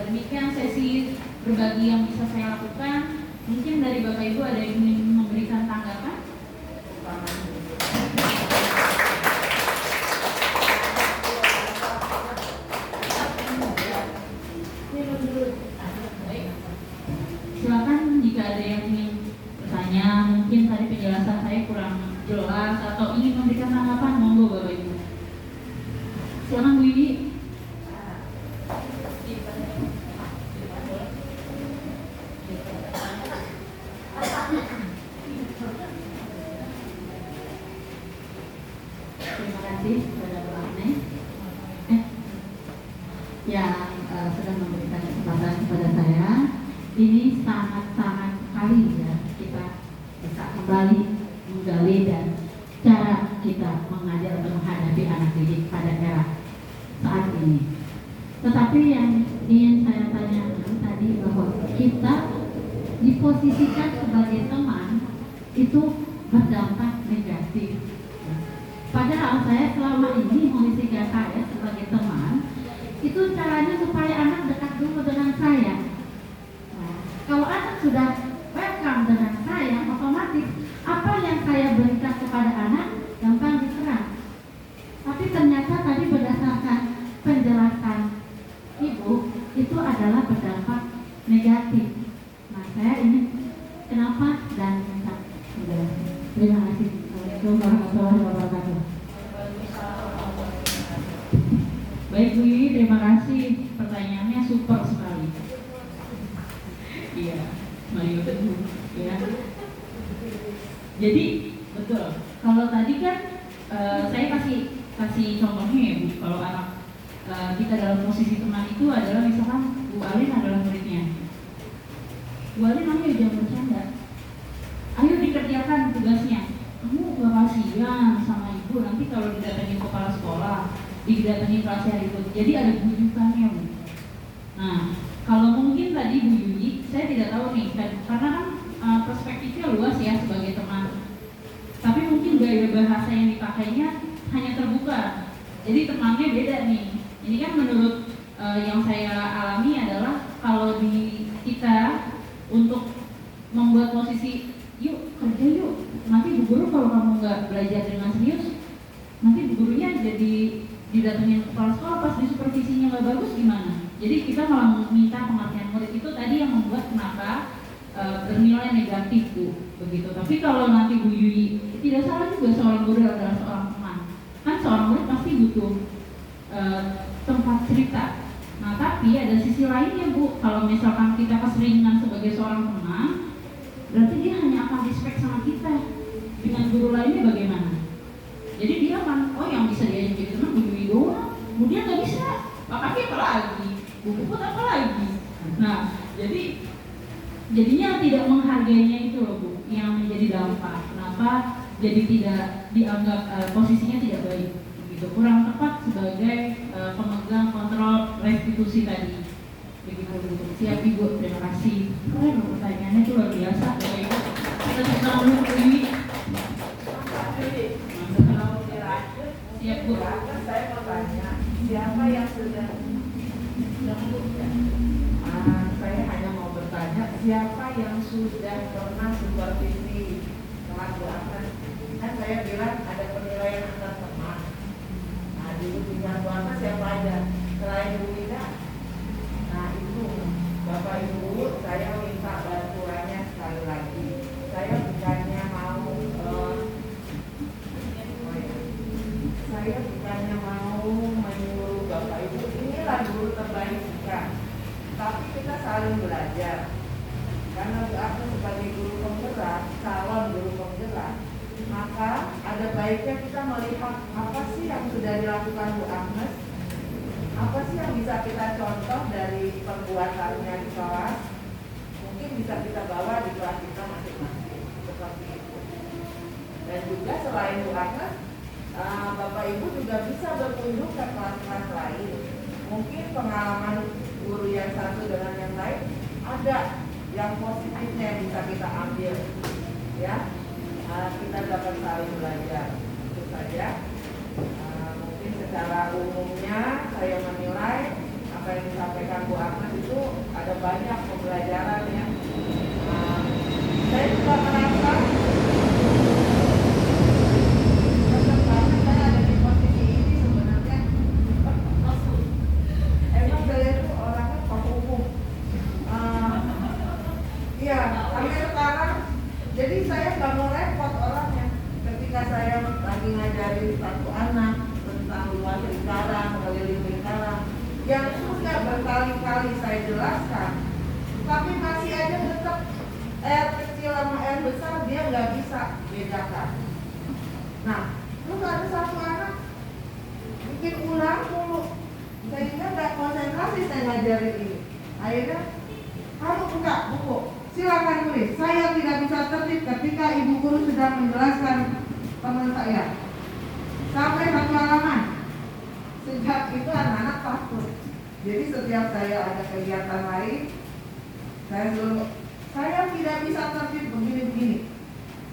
demikian sesi berbagi yang bisa saya lakukan. Mungkin dari Bapak Ibu ada yang ingin memberikan tanggapan? Baik. Silakan jika ada yang ingin bertanya, mungkin tadi penjelasan saya kurang jelas atau ingin memberikan tanggapan, monggo Bapak Ibu. Silakan Bu Ibi. Terima kasih kepada Bu Agnes yang sudah memberikan kesempatan kepada saya. Ini sangat-sangat sekali ya kita bisa kembali menggali dan cara kita mengajar untuk menghadapi anak didik pada era saat ini. Tetapi yang ingin saya tanyakan tadi bahwa kita diposisikan sebagai teman itu berdampak negatif. Padahal saya selama ini memposisikan saya sebagai teman, itu caranya supaya anak dekat dulu dengan saya. Nah, kalau anak sudah welcome dengan saya, otomatis apa yang saya berikan kepada anak gampang diserap. Tapi ternyata tadi berdasarkan penjelasan Ibu, itu adalah berdampak negatif. Nah, saya ingin kenapa dan terima kasih. Assalamualaikum warahmatullahi wabarakatuh. Baik Bu Iwi, terima kasih. Pertanyaannya super sekali. Iya, Mario Teguh. Ya. Jadi betul. Kalau tadi kan saya kasih contohnya ya Bu. Kalau anak kita dalam posisi teman itu adalah misalkan Bu Alin adalah muridnya. Bu Alin, ayo jangan bercanda. Ayo dikerjakan tugasnya. Kamu gak kasihan sama ibu, nanti kalau didatengin kepala sekolah, didatengin kelas berikut. Jadi ada bujukannya Bu. Nah, kalau mungkin tadi Bu Yudi, saya tidak tahu nih, karena kan perspektifnya luas ya sebagai teman. Tapi mungkin gaya bahasa yang dipakainya hanya terbuka. Jadi temannya beda nih. Ini kan menurut yang saya alami adalah kalau di kita untuk membuat posisi yuk kerja yuk, nanti bu guru kalau kamu nggak belajar dengan serius, nanti bu gurunya jadi didatengin kepala sekolah pas di supervisinya nggak bagus gimana? Jadi kita malah minta pengertian murid itu tadi yang membuat kenapa bernilai negatif Bu. begitu. Tapi kalau nanti Bu Yui, tidak salah juga seorang guru adalah seorang teman. Kan seorang murid pasti butuh tempat cerita. Nah, tapi ada sisi lainnya Bu, kalau misalkan kita keseringan sebagai seorang teman, berarti dia hanya akan respect sama kita. Dengan guru lainnya bagaimana? Jadi dia akan, oh yang bisa diajak jadi teman Bu Yui doang, kemudian nggak bisa, Pak apa lagi, Bu Puput apa lagi. Nah, jadinya tidak menghargainya itu loh Bu, yang menjadi dampak. Kenapa? Jadi tidak dianggap posisinya tidak baik, begitu. Kurang tepat sebagai pemegang kontrol restitusi tadi, begitu Bu. Siap Ibu, terima kasih. Pertanyaannya itu luar biasa, Bapak Ibu. Kita sedang dulu Bu Yui. Siap Bu. Saya mau tanya, siapa yang sudah saya hanya mau bertanya, siapa yang sudah pernah supervisi kelas Bu Agnes? Kan saya bilang ada penilaian antar teman. Nah, dulu punya Bu Agnes siapa aja? Selain Bu Ida. Nah, itu Bapak Ibu, saya minta bantuannya sekali lagi. Saya bukannya mau menyuruh Bapak Ibu inilah guru terbaik, bukan. Tapi kita saling belajar. Karena Bu Agnes sebagai guru penggerak, calon guru penggerak, maka ada baiknya kita melihat apa sih yang sudah dilakukan Bu Agnes, apa sih yang bisa kita contoh dari perbuatannya di kelas, mungkin bisa kita bawa di kelas kita masing-masing, seperti itu. Dan juga selain Bu Agnes, Bapak Ibu juga bisa berkunjung ke kelas-kelas lain. Mungkin pengalaman guru yang satu dengan yang lain ada yang positifnya yang bisa kita ambil, ya. Kita dapat saling belajar. Itu saja. Mungkin secara umumnya saya menilai apa yang disampaikan Bu Agnes itu ada banyak pembelajaran ya. Saya juga merasa saya ada di posisi ini sebenarnya. Emang saya itu orangnya pemukul. Iya, sampai sekarang. Jadi saya nggak mau repot orangnya. Ketika saya lagi ngajarin satu anak tentang luas lingkaran, mengelilingi lingkaran, yang sudah berkali-kali saya jelaskan, tapi masih aja tetap R kecil sama R besar dia nggak bisa bedakan. Nah, terus ada satu anak bikin ulang mulu, sehingga nggak konsentrasi saya ngajarin ini. Akhirnya kamu buka buku, silakan tulis. Saya tidak bisa tertib ketika ibu guru sedang menjelaskan teman saya. Sampai satu halaman. Sejak itu anak-anak takut. Jadi setiap saya ada kegiatan lain, saya tidak bisa tertib begini-begini.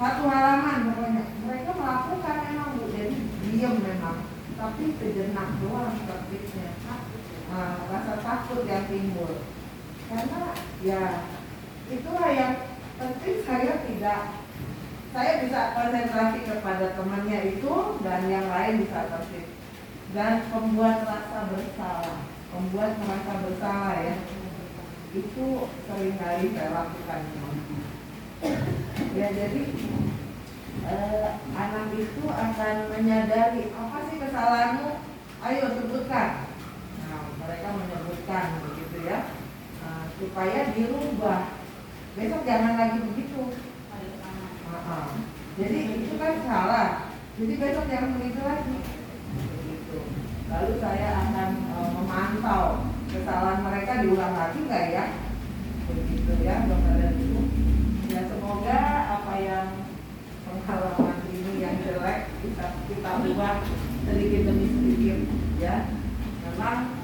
Satu halaman pokoknya. Mereka melakukan memang Bu, jadi diam memang. Tapi sejenak doang tertibnya. Rasa takut yang timbul. Karena ya itulah yang penting, saya bisa konsentrasi kepada temannya itu dan yang lain bisa tertib. Dan membuat rasa merasa bersalah ya, itu seringkali saya lakukan. Ya jadi anak itu akan menyadari apa sih kesalahanmu, ayo sebutkan. Nah mereka menyebutkan begitu ya, supaya dirubah. Besok jangan lagi begitu. Jadi itu kan salah. Jadi besok jangan begitu lagi. Begitu. Lalu saya akan memantau kesalahan mereka diulang lagi nggak ya? Begitu ya, Bapak dan Ibu. Ya semoga apa yang pengalaman ini yang jelek bisa kita ubah sedikit demi sedikit ya. Memang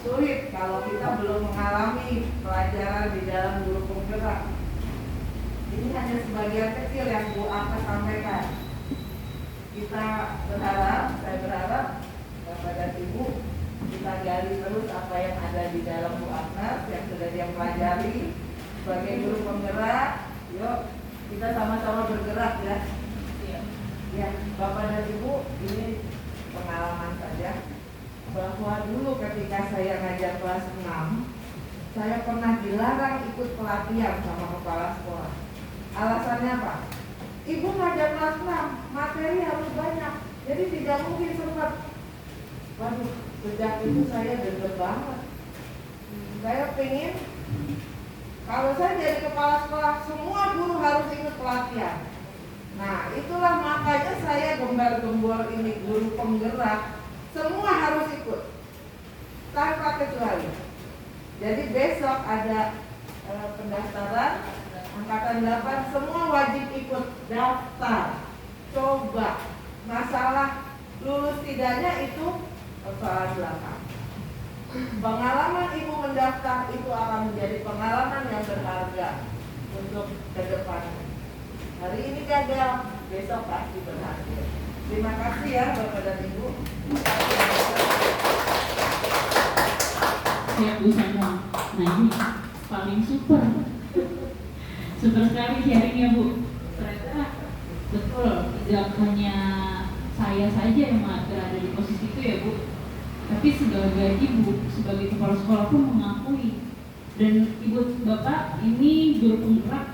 sulit kalau kita belum mengalami pelajaran di dalam guru penggerak. Ini hanya sebagian kecil yang Bu Agnes sampaikan. Saya berharap Bapak dan Ibu kita gali terus apa yang ada di dalam Bu Agnes yang sudah dia pelajari sebagai guru penggerak. Yuk kita sama-sama bergerak ya. Ya Bapak dan Ibu, ini pengalaman saja. Bahwa dulu ketika saya ngajar kelas 6, saya pernah dilarang ikut pelatihan sama kepala sekolah. Alasannya apa? Ibu ngajar kelas 6, materi harus banyak, jadi tidak mungkin sempat. Waduh, sejak itu saya deg banget. Saya pengen kalau saya jadi kepala sekolah, semua guru harus ikut pelatihan. Nah, itulah makanya saya gembar-gembor ini guru penggerak. Semua harus ikut, tanpa kecuali. Jadi besok ada pendaftaran angkatan 8, semua wajib ikut daftar. Coba, masalah lulus tidaknya itu persoalan belakang. Pengalaman ibu mendaftar itu akan menjadi pengalaman yang berharga untuk ke depan. Hari ini gagal, besok pasti berhasil. Terima kasih ya Bapak dan Ibu. Siap Bu semua. Nah ini paling super. Super sekali sharingnya Bu. Ternyata betul, tidak hanya saya saja yang berada di posisi itu ya Bu, tapi sebagai ibu, sebagai kepala sekolah pun mengakui. Dan ibu bapak ini guru penggerak,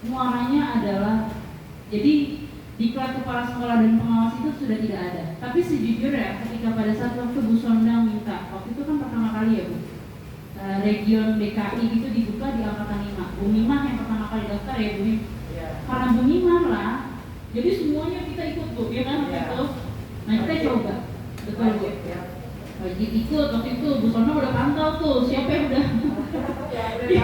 muaranya adalah jadi diklat kepala sekolah dan pengawas itu sudah tidak ada. Tapi sejujurnya ketika pada saat waktu Bu Sondang minta, waktu itu kan pertama kali ya Bu, region DKI itu dibuka di angkatan 5. Bu Mimah yang pertama kali daftar ya Bu. Karena Bu Mimah lah, jadi semuanya kita ikut Bu, ya kan? Nah kita coba, betul Bu. Wajib ikut, waktu itu Bu Sondang udah pantau tuh siapa yang udah di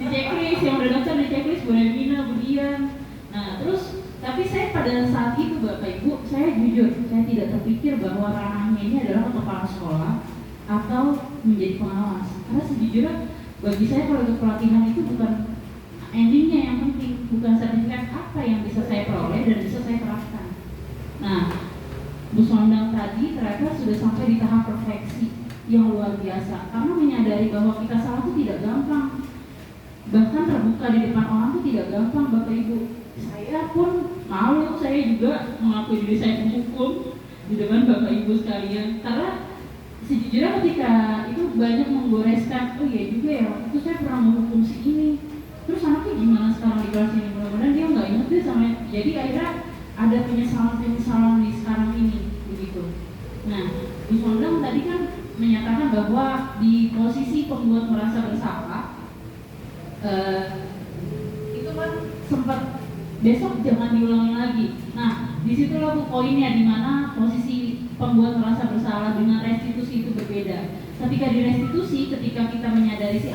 checklist, yang udah daftar di checklist, Bu Remina, Bu Dian. Nah terus, tapi saya pada saat itu Bapak Ibu, saya jujur, saya tidak terpikir bahwa ranahnya ini adalah kepala sekolah atau menjadi pengawas. Karena sejujurnya bagi saya kalau untuk pelatihan itu bukan endingnya yang penting, bukan sertifikat apa yang bisa saya peroleh dan bisa saya terapkan. Nah, Bu Sondang tadi ternyata sudah sampai di tahap perfeksi yang luar biasa, karena menyadari bahwa kita salah itu tidak gampang, bahkan terbuka di depan orang itu tidak gampang Bapak Ibu. Saya pun malu, saya juga mengakui diri saya penghukum di depan Bapak Ibu sekalian, karena sejujurnya ketika itu banyak menggoreskan, oh iya juga ya waktu itu saya pernah menghukum si ini, terus anaknya gimana sekarang di kelas ini, mudah-mudahan dia nggak inget deh sama, jadi akhirnya ada penyesalan di sekarang ini begitu. Nah, Bu Sondang tadi kan menyatakan bahwa di posisi pembuat merasa bersalah, itu kan sempat besok jangan diulangi lagi. Nah, disitulah Bu poinnya, di mana posisi pembuat merasa bersalah dengan restitusi itu berbeda. Ketika direstitusi, ketika kita menyadari si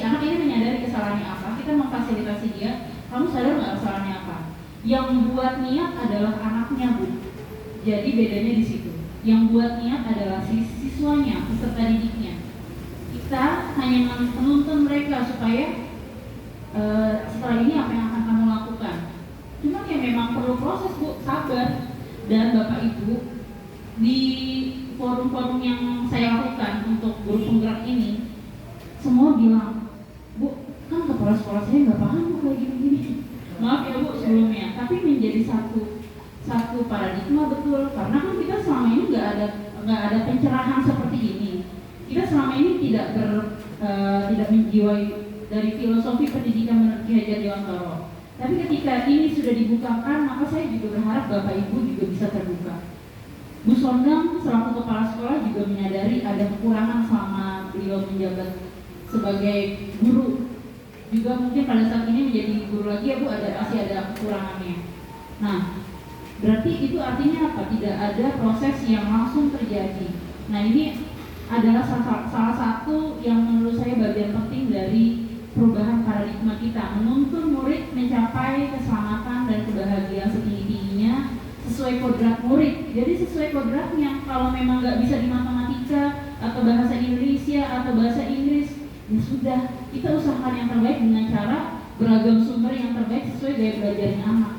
anak ini menyadari kesalahannya apa, kita memfasilitasi dia, kamu sadar nggak kesalahannya apa? Yang buat niat adalah anaknya Bu. Jadi bedanya di situ. Yang buat niat adalah siswanya, peserta didiknya. Kita hanya menuntun mereka supaya setelah ini apa yang akan kamu lakukan. Cuma ya memang perlu proses Bu, sabar. Dan Bapak Ibu, di forum-forum yang saya lakukan untuk guru penggerak ini, semua bilang, Bu, kan kepala sekolah saya nggak paham Bu kayak gini-gini. Maaf ya Bu sebelumnya, tapi menjadi satu paradigma betul, karena kan kita selama ini nggak ada pencerahan seperti ini. Kita selama ini tidak menjiwai dari filosofi pendidikan menurut Ki Hajar Dewantara. Tapi ketika ini sudah dibukakan, maka saya juga berharap Bapak Ibu juga bisa terbuka. Bu Sondang selaku kepala sekolah juga menyadari ada kekurangan selama beliau menjabat sebagai guru. Juga mungkin pada saat ini menjadi guru lagi ya Bu, masih ada kekurangannya. Nah, berarti itu artinya apa? Tidak ada proses yang langsung terjadi. Nah, ini adalah salah satu yang menurut saya bagian penting dari perubahan paradigma kita, menuntun murid mencapai keselamatan dan kebahagiaan setinggi-tingginya sesuai kodrat murid. Jadi sesuai kodratnya. Kalau memang nggak bisa di matematika atau bahasa Indonesia atau bahasa Inggris, ya sudah, kita usahakan yang terbaik dengan cara beragam sumber yang terbaik sesuai gaya belajarnya anak.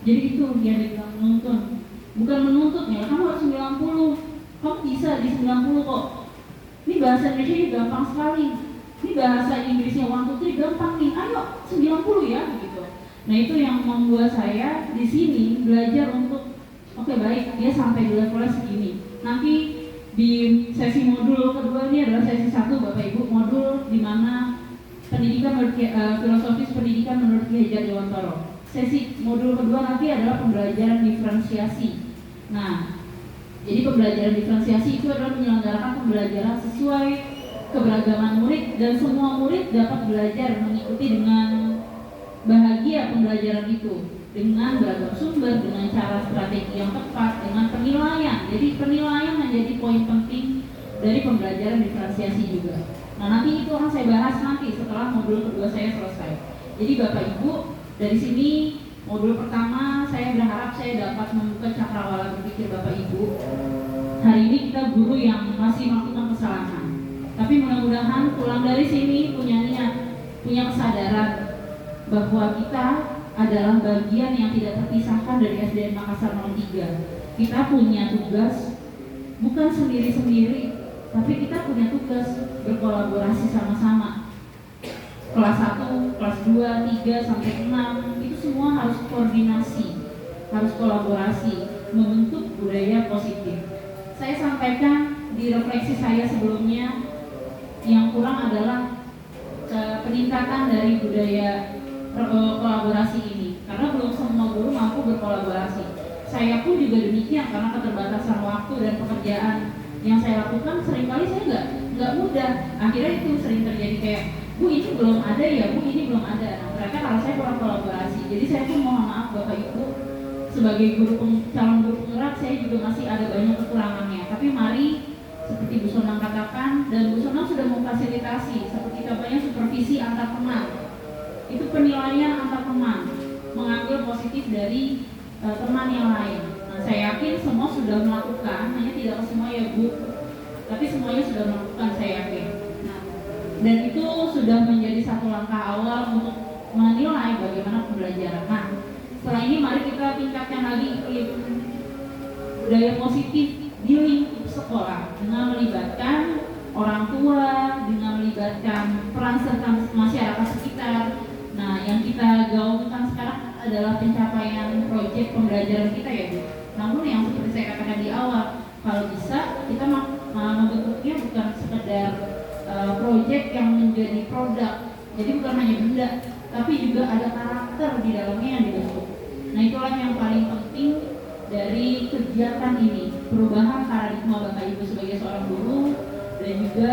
Jadi itu yang dibilang menuntun, bukan menuntut ya, kamu harus 90, kamu bisa di 90 kok. Ini bahasa Indonesia ini gampang sekali, ini bahasa Inggrisnya 1, 2, 3 gampang nih, ayo 90 ya gitu. Nah itu yang membuat saya di sini belajar untuk oke, baik, dia sampai di levelnya segini. Nanti di sesi modul kedua ini adalah sesi 1 Bapak Ibu, modul di mana filosofis pendidikan menurut Ki Hajar Dewantara. Sesi modul kedua nanti adalah pembelajaran diferensiasi. Nah, jadi pembelajaran diferensiasi itu adalah menyelenggarakan pembelajaran sesuai keberagaman murid dan semua murid dapat belajar mengikuti dengan bahagia pembelajaran itu dengan beragam sumber, dengan cara strategi yang tepat, dengan penilaian. Jadi penilaian menjadi poin penting dari pembelajaran diferensiasi juga. Nah, nanti itu akan saya bahas nanti setelah modul kedua saya selesai. Jadi Bapak Ibu, dari sini modul pertama saya berharap saya dapat membuka cakrawala berpikir Bapak Ibu. Hari ini kita guru yang masih melakukan kesalahan, tapi mudah-mudahan pulang dari sini punya niat, punya kesadaran bahwa kita adalah bagian yang tidak terpisahkan dari SDN Makassar 03. Kita punya tugas bukan sendiri-sendiri, tapi kita punya tugas berkolaborasi sama-sama. Kelas 1, kelas 2, 3, sampai 6 itu semua harus koordinasi, harus kolaborasi, membentuk budaya positif. Saya sampaikan di refleksi saya sebelumnya, yang kurang adalah peningkatan dari budaya kolaborasi ini, karena belum semua guru mampu berkolaborasi. Saya pun juga demikian, karena keterbatasan waktu dan pekerjaan yang saya lakukan seringkali saya nggak mudah. Akhirnya itu sering terjadi kayak, Bu ini belum ada ya, Bu ini belum ada. Nah, ternyata kalau saya kurang kolaborasi. Jadi saya pun mohon maaf Bapak Ibu, sebagai calon guru penggerak saya juga masih ada banyak kekurangannya. Tapi mari, seperti Bu Sonang katakan, dan Bu Sonang sudah memfasilitasi, seperti contohnya supervisi antar teman. Itu penilaian antar teman, mengambil positif dari teman yang lain. Nah, saya yakin semua sudah melakukan, hanya tidak semua ya Bu, tapi semuanya sudah melakukan, saya yakin. Nah, dan itu sudah menjadi satu langkah awal untuk menilai bagaimana pembelajaran. Nah, setelah ini mari kita tingkatkan lagi iklim budaya positif di lingkup sekolah dengan melibatkan orang tua, dengan melibatkan peran serta masyarakat sekitar. Nah, yang kita gaungkan sekarang adalah pencapaian proyek pembelajaran kita ya Bu. Namun yang seperti saya katakan di awal, kalau bisa kita membentuknya bukan sekedar proyek yang menjadi produk. Jadi bukan hanya benda, tapi juga ada karakter di dalamnya yang dibentuk. Nah, itulah yang paling penting dari kegiatan ini, perubahan paradigma Bapak Ibu sebagai seorang guru, dan juga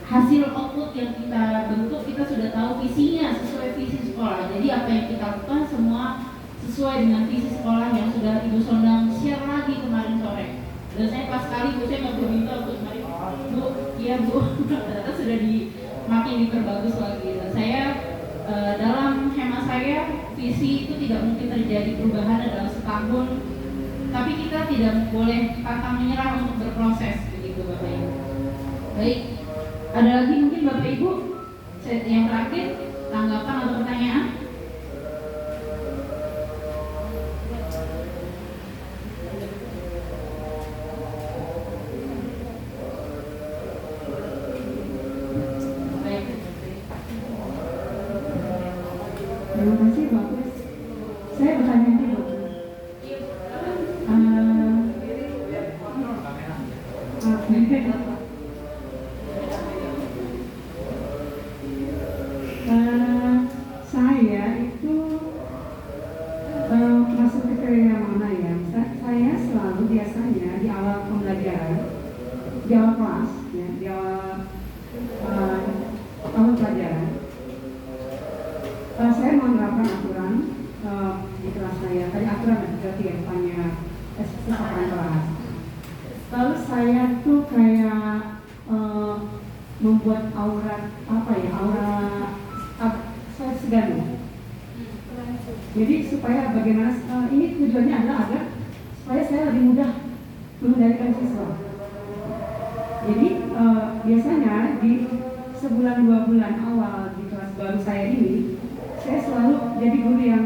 hasil output yang kita bentuk. Kita sudah tahu visinya sesuai visi sekolah. Jadi apa yang kita lakukan semua sesuai dengan visi sekolah yang sudah Ibu Sondang share lagi kemarin sore. Dan saya pas sekali Bu, saya nggak perlu minta untuk kemarin Bu, iya Bu, ternyata sudah makin diperbagus lagi. Dan saya dalam hemat saya visi itu tidak mungkin terjadi perubahan dalam setahun, tapi kita tidak boleh pantang menyerah untuk berproses begitu Bapak Ibu. Baik. Ada lagi mungkin Bapak Ibu yang terakhir tanggapan atau pertanyaan? Baik. Terima kasih Bagus. Saya bertanya nih Bagus. Saya itu masuk ke yang mana ya? Saya selalu biasanya di awal pembelajaran, di awal kelas, ya, di awal pelajaran, saya menerapkan aturan di kelas saya. Tadi aturan berarti ya, tanya kelas. Lalu saya tuh kayak membuat aura saya segan. Jadi supaya bagaimana ini tujuannya adalah agar supaya saya lebih mudah mengendalikan siswa. Jadi biasanya di sebulan 2 bulan awal di kelas baru saya ini, saya selalu jadi guru yang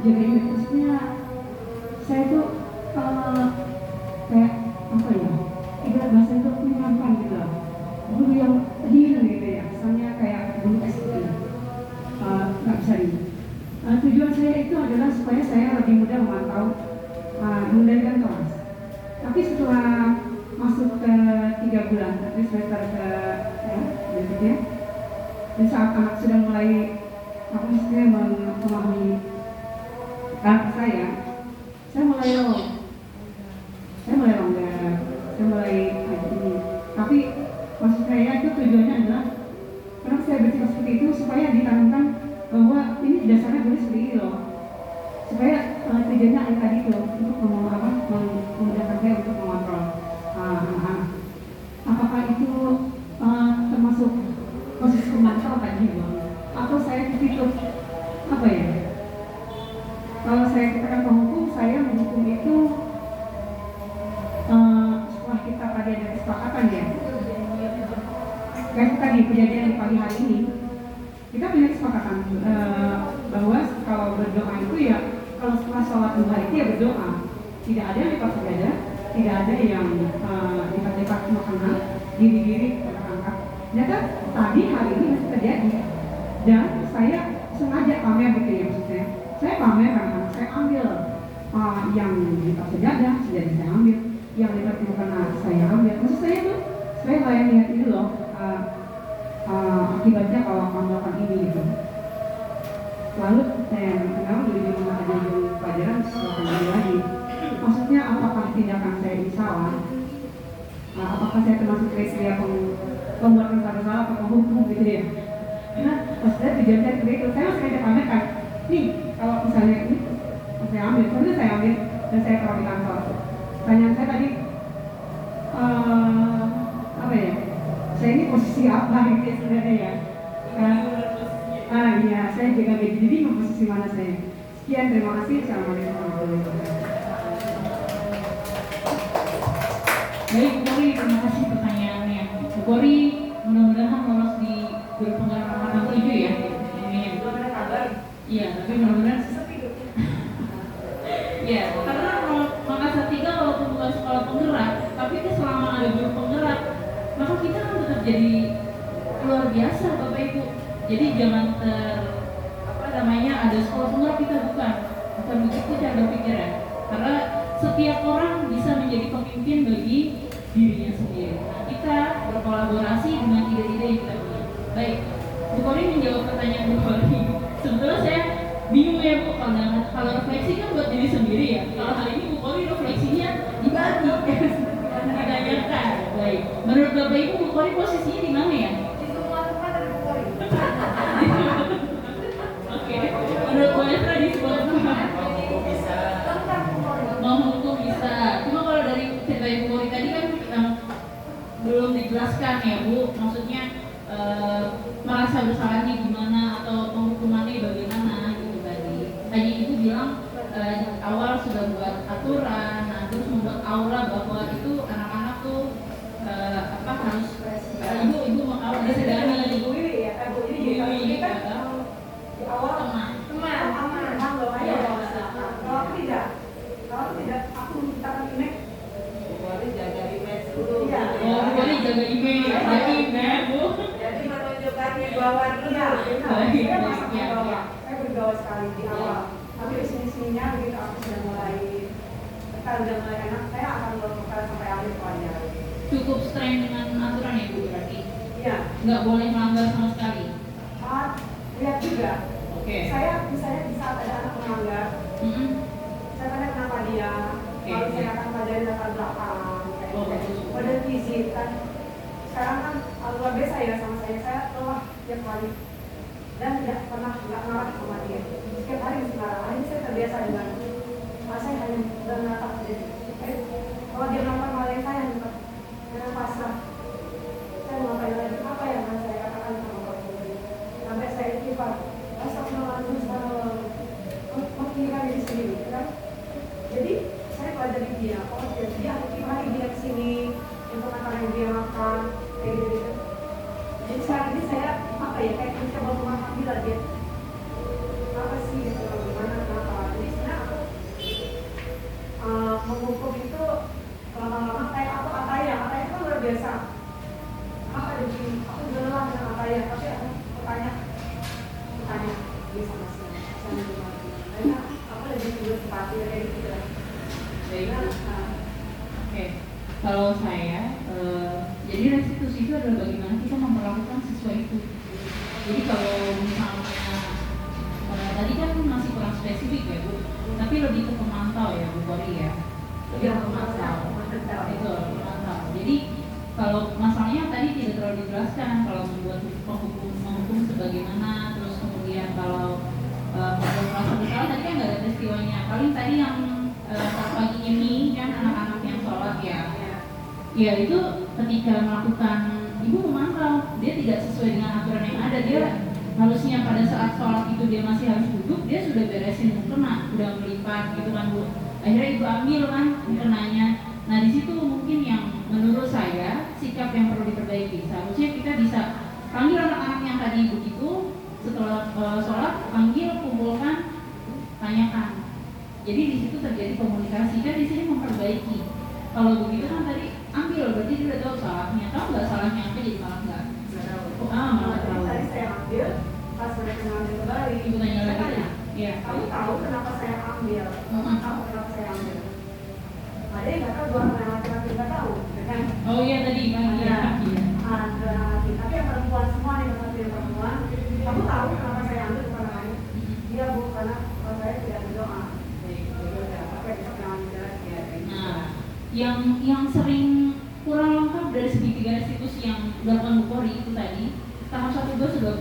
jagain terusnya. Saya tuh kayak apa ya? Ibarat bahasa itu menyampaikan gitu loh. Guru yang diem gitu ya, misalnya kayak guru SPI. Nggak bisa ini. Tujuan saya itu adalah supaya saya lebih mudah memantau mengendalikan kelas. Tapi setelah masuk ke 3 bulan, tapi semester ke berikutnya, Dan saat anak sudah mulai apa istilahnya memahami karakter saya mulai longgar, saya mulai ini. Tapi maksud saya itu tujuannya adalah kenapa saya bersikap seperti itu supaya ditanamkan bahwa ini dasarnya boleh seperti ini loh, supaya tujuannya yang tadi itu untuk memudahkan saya untuk mengontrol anak-anak. Apakah itu termasuk posisi pemantau tadi bang? Atau saya ditutup apa ya? Kalau saya katakan penghukum, saya menghukum itu setelah kita tadi ada kesepakatan ya. Kayak tadi kejadian di pagi hari ini, kita punya kesepakatan bahwa kalau berdoa itu ya, kalau setelah sholat duha itu ya berdoa. Tidak ada yang lipat sajadah, tidak ada yang lipat-lipat makanan, diri-diri angkat. Ternyata tadi hari ini masih terjadi. Dan saya sengaja pamer gitu ya maksudnya. Saya pamer karena saya ambil yang lipat sejadah saya ambil, yang lipat makanan saya ambil. Maksud saya tuh, saya kayak lihat itu loh. Akibatnya kalau kamu melakukan ini gitu. Lalu saya kenal di rumah aja di pelajaran setelah lagi. Maksudnya apakah tindakan saya ini salah? Apakah saya termasuk kriteria pembuat kesalahan salah atau penghukum gitu ya? Karena maksudnya tujuan saya seperti itu. Saya masih ada pamerkan. Nih kalau misalnya ini saya ambil, kemudian saya ambil dan saya taruh di kantor. Pertanyaan saya tadi apa ya? Saya ini posisi apa gitu ya sebenarnya ya? Iya, saya juga jadi posisi mana saya? Sekian, terima kasih. Assalamualaikum warahmatullahi wabarakatuh. Baik, Bu Kori, terima kasih pertanyaannya. Bu Kori mudah-mudahan lolos di guru penggerak angkatan 7 ya. Amin. Iya, tapi mudah-mudahan ya, karena Makassar 3 walaupun bukan sekolah penggerak, tapi itu selama ada guru penggerak, maka kita kan tetap jadi luar biasa Bapak Ibu. Jadi jangan ada sekolah penggerak kita bukan begitu cara berpikirnya. Karena setiap orang bisa menjadi pemimpin bagi dirinya sendiri. Kita berkolaborasi dengan ide-ide yang kita punya. Baik, Bu Kori menjawab pertanyaan Bu Kori. Sebetulnya saya bingung ya Bu, kalau refleksi kan buat diri sendiri ya. Kalau hari ini Bu Kori refleksinya dibagi, ditanyakan. Baik, menurut Bapak Ibu Bu Kori posisinya di mana ya? Di semua tempat ada Bu Kori. Oke, menurut Bu Esra di sebuah tempat. Menghukum bisa. Cuma kalau dari cerita Ibu Kori tadi kan belum dijelaskan ya Bu, maksudnya merasa bersalahnya gimana atau penghukumannya bagaimana gitu tadi. Tadi Ibu bilang awal sudah buat aturan, terus membuat aura bahwa itu anak-anak tuh harus ibu mau disedani. Bu Wiwi ya, Bu Wiwi kan di awal teman kalau tidak aku mintakan image. Boleh jaga image dulu. Iya. Boleh jaga image, Bu. Jadi menunjukkan wibawa dulu. Saya masuk ke bawah. Saya bergaul sekali di awal. Tapi di sini-sininya begitu aku sudah mulai enak, saya akan melakukan sampai akhir pelajaran. Cukup strength dengan aturan ya Bu berarti? Iya. Nggak boleh melanggar sama sekali? Lihat juga. Oke. Saya misalnya di saat ada anak melanggar, saya tanya kenapa dia, lalu saya akan pelajari latar belakang, kode fisik kan. Sekarang kan luar biasa ya sama saya lelah tiap hari dan tidak pernah nggak marah sama dia. Setiap hari mesti marah. Hari ini saya terbiasa dengan saya hanya menatap dia. Kalau dia melakukan hal yang saya dengan pasrah, saya mau ngapain lagi? Apa yang akan saya katakan sama kamu? Sampai saya istighfar. Menginginkan diri sendiri, kan? Jadi saya pelajari dia. Dia tiap hari dia kesini untuk makanan yang dia makan, kayak gitu. Jadi sekarang ini saya kayak mencoba memahami lah dia apa sih gitu, gimana, kenapa. Jadi sebenarnya aku menghukum itu lama-lama kayak aku Ataya itu luar biasa. Apa jadi aku juga lelah dengan Ataya, tapi aku bertanya dia sama saya karena aku lebih suka simpati kayak gitu. Oke. Kalau saya jadi restitusi itu adalah bagaimana kita memperlakukan siswa itu. Jadi kalau misalnya tadi kan masih kurang spesifik ya Bu, tapi lebih ke pemantau ya Bu Kori ya. Lebih ke pemantau. Itu pemantau. Jadi kalau masalahnya tadi tidak terlalu dijelaskan kalau membuat menghukum sebagaimana, terus kemudian kalau merasa bersalah tadi kan nggak ada peristiwanya. Paling tadi yang saat pagi ini kan anak-anak yang sholat ya. Ya itu ketika melakukan ibu memantau, dia tidak sesuai dengan aturan yang ada. Dia harusnya pada saat sholat itu dia masih harus duduk, dia sudah beresin mukena, sudah melipat gitu kan Bu. Akhirnya ibu ambil kan mukenanya. Nah di situ mungkin yang menurut saya sikap yang perlu diperbaiki. Seharusnya kita bisa panggil anak-anak yang tadi begitu, setelah sholat panggil, kumpulkan, tanyakan. Jadi di situ terjadi komunikasi, kan di sini memperbaiki. Kalau begitu kan tadi ambil, berarti dia udah tahu salahnya. Tahu nggak salahnya apa, jadi malah nggak tahu. Malah tahu. Tadi saya ambil, pas mereka ngambil kembali. Ibu tanya lagi. Tanya, Iya. kamu tahu kenapa saya ambil? Kamu tahu kenapa saya ambil? Ada yang nggak tahu, dua orang laki-laki nggak tahu, ya kan? Oh iya tadi kan. Iya. Dua orang laki, tapi yang perempuan semua nih, yang perempuan. Kamu tahu kenapa saya ambil bukan kamu? Iya Bu, karena saya tidak berdoa. Nah, yang sering kurang lengkap dari segi tiga restitusi yang dilakukan Bu Kori itu tadi, tahap 1 2 sudah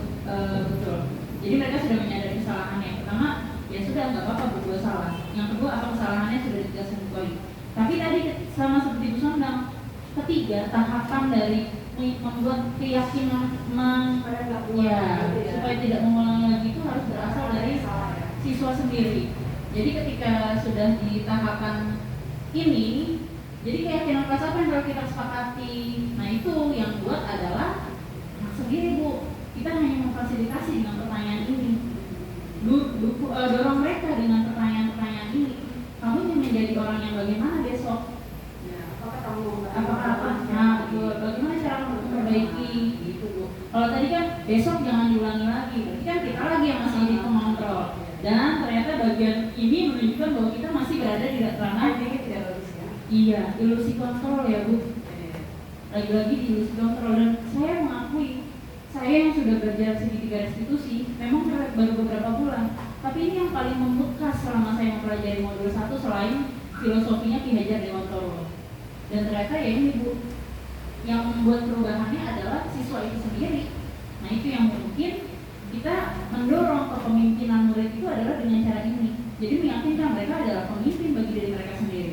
betul. Jadi mereka sudah menyadari kesalahannya. Pertama, ya sudah nggak apa-apa berdua salah. Yang kedua, apa kesalahannya sudah dijelaskan Bu Kori. Tapi tadi sama seperti Bu Sondang, ketiga tahapan dari membuat keyakinan supaya tidak mengulangi lagi itu harus berasal dari siswa sendiri. Jadi ketika sudah di tahapan ini, jadi keyakinan kelas apa yang kalau kita sepakati, nah itu yang buat adalah sendiri Bu. Kita hanya memfasilitasi dengan pertanyaan ini, dorong mereka dengan pertanyaan-pertanyaan ini. Kamu ingin menjadi orang yang bagaimana besok? Nah, bagaimana cara memperbaiki gitu Bu. Kalau tadi kan besok jangan diulangi lagi, berarti kan kita lagi yang masih jadi pengontrol. Dan ternyata bagian ini menunjukkan bahwa kita masih berada di ranah iya, ilusi kontrol ya Bu. Lagi-lagi di ilusi kontrol. Dan saya mengakui, saya yang sudah belajar segitiga restitusi memang baru beberapa bulan, tapi ini yang paling membekas selama saya mempelajari modul 1 selain filosofinya Ki Hajar Dewantoro. Dan ternyata ya ini Bu, yang membuat perubahannya adalah siswa itu sendiri. Nah itu yang mungkin kita mendorong kepemimpinan murid itu adalah dengan cara ini. Jadi meyakinkan mereka adalah pemimpin bagi diri mereka sendiri.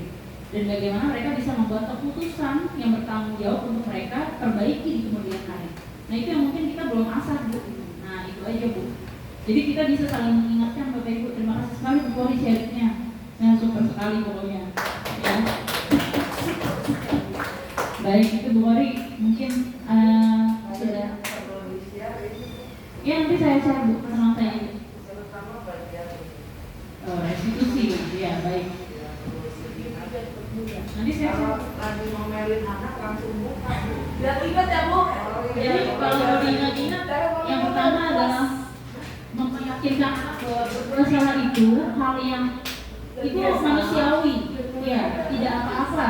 Dan bagaimana mereka bisa membuat keputusan yang bertanggung jawab untuk mereka perbaiki di kemudian hari. Nah itu yang mungkin kita belum asah Bu. Nah itu aja Bu. Jadi kita bisa saling mengingatkan Bapak Ibu. Terima kasih sekali Bu Kori sharingnya. Nah super sekali pokoknya. Ya. Baik itu Bu Kori mungkin sudah. Ya nanti saya share Bu sama saya. Restitusi ya baik. Nanti saya lagi ngomelin anak langsung buka. Biar ingat ya Bu. Jadi kalau diingat-ingat, yang pertama adalah meyakinkan anak bahwa masalah itu hal yang itu manusiawi, ya tidak apa-apa.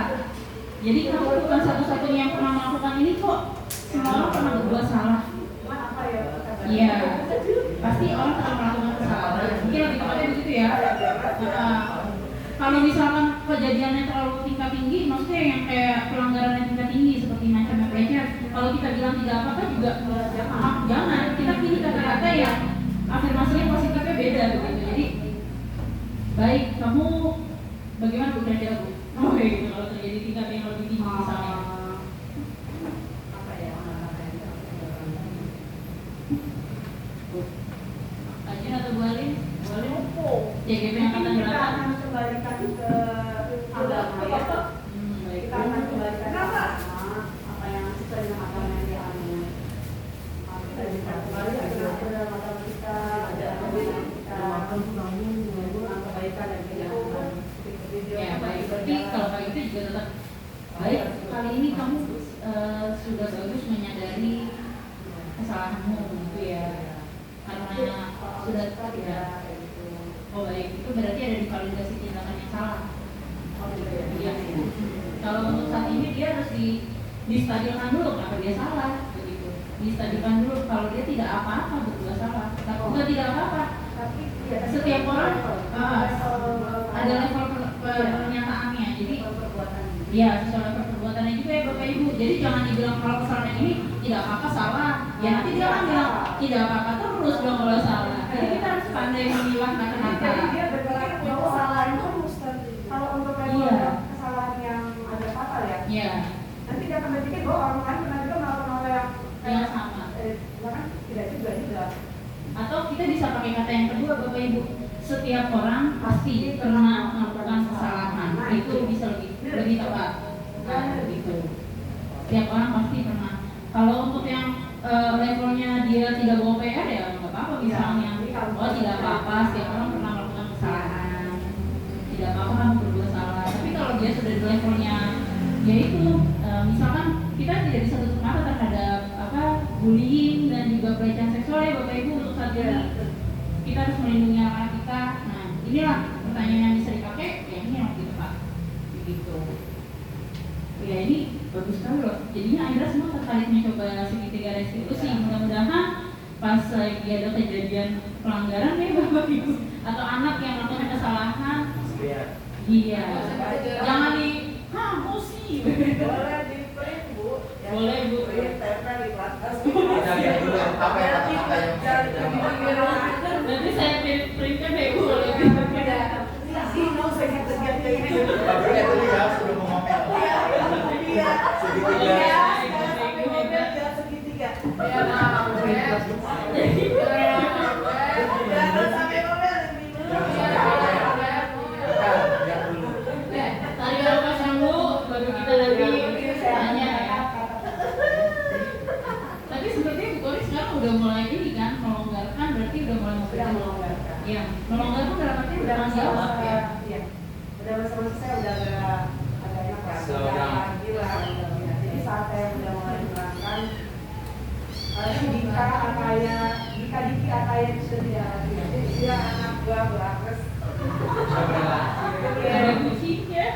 Jadi kamu bukan satu-satunya yang pernah melakukan ini kok. Semua orang pernah berbuat salah. Iya, pasti orang pernah melakukan kesalahan. Mungkin lebih tepatnya begitu ya. Kalau misalkan kejadiannya terlalu tingkat tinggi, maksudnya yang kayak pelanggaran yang tingkat tinggi seperti macam pelecehan, kalau kita bilang tidak apa-apa juga jangan. Kita pilih kata-kata yang afirmasinya positifnya beda begitu. Jadi baik, kamu bagaimana Bu kira-kira Bu? Oh gitu, kalau terjadi tingkat yang lebih tinggi misalnya. Ajin atau Bu Alin? Bu Alin? JGP Angkatan 8. Kembalikan ke agama ya. Kita akan kembalikan apa yang sesuai dengan agama yang dianut. Kita bisa kembali ke dalam agama kita, ada kebaikan kita, kebaikan dan kejahatan. Ya baik, berarti kalau kayak itu juga tetap baik. Kali ini kamu sudah bagus menyadari kesalahanmu gitu ya, karena sudah tidak. Oh baik, itu berarti ada divalidasi tindakan yang salah. Oh iya. Kalau untuk saat ini dia harus di stabilkan dulu kenapa dia salah begitu. distabilkan dulu. Kalau dia tidak apa-apa berdua salah, tapi bukan tidak apa-apa. Tapi ya, Setiap orang ada level Iya. pernyataannya. Jadi perbuatan. ya sesuai level perbuatannya juga ya Bapak Ibu. Jadi jangan dibilang kalau kesalahan ini tidak apa-apa salah. Ya nanti dia akan bilang tidak apa-apa terus dong kalau salah. Jadi kita harus pandai memilah Jadi kata-kata. dia bergerak bahwa kesalahan itu kalau untuk Iya. kesalahan yang ada fatal ya, Ya, nanti dia akan berpikir bahwa orang lain pernah juga melakukan hal yang sama. bahkan tidak juga. Atau kita bisa pakai kata yang kedua Bapak Ibu. Setiap orang pasti pernah melakukan kesalahan. Itu bisa lebih tepat. Nah, begitu. Setiap orang pasti pernah. Kalau untuk yang levelnya dia tidak bawa PR ya nggak apa-apa misalnya. Oh tidak apa-apa, setiap orang pernah melakukan kesalahan. Tidak apa-apa kamu berdua salah. Tapi kalau dia sudah di levelnya, yaitu misalkan kita tidak bisa tutup mata terhadap bullying dan juga pelecehan seksual ya Bapak Ibu untuk saat ini. Kita harus melindungi anak kita. Nah, inilah pertanyaan yang bisa dipakai. Ya ini yang lebih tepat. Begitu. Ya ini bagus sekali loh. Jadinya akhirnya semua tertarik mencoba segitiga restitusi. Mudah-mudahan pas lagi ada kejadian pelanggaran ya Bapak Ibu atau anak yang melakukan kesalahan, iya, jangan di emosi. Boleh di print Bu. Yang Boleh, Bu. Print tempel di atas. Kita lihat dulu apa ya kata-kata yang bisa Jangan kita kebingungan. Nanti saya printkan deh Bu. Bagian dulu ya sebelum ngomel. Segitiga. Lihat dulu. Tadi apa Bu? Baru kita lagi tanya ya. Tapi sepertinya Bu Kori sekarang udah mulai ini kan melonggarkan, berarti udah mulai melonggarkan. Iya, melonggarkan dalam arti udah jawab ya. Iya. Udah masa-masa saya udah agak enak lah. Slow down. Lagi lah. Jadi saat saya udah mulai menerangkan Dika Ataya itu sudah tidak lagi. Jadi dia anak gua berakres. Ada kucingnya.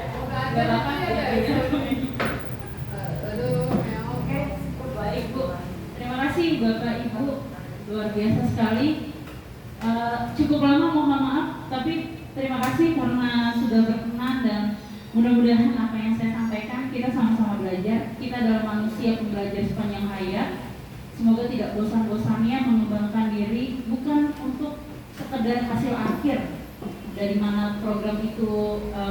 Gak apa Oke, Baik Bu, terima kasih Bapak Ibu, luar biasa sekali. Cukup lama mohon maaf, tapi terima kasih karena sudah berkenan dan mudah-mudahan apa yang saya sampaikan kita sama-sama belajar. Kita adalah manusia pembelajar sepanjang hayat. Semoga tidak bosan-bosannya mengembangkan diri bukan untuk sekedar hasil akhir dari mana program itu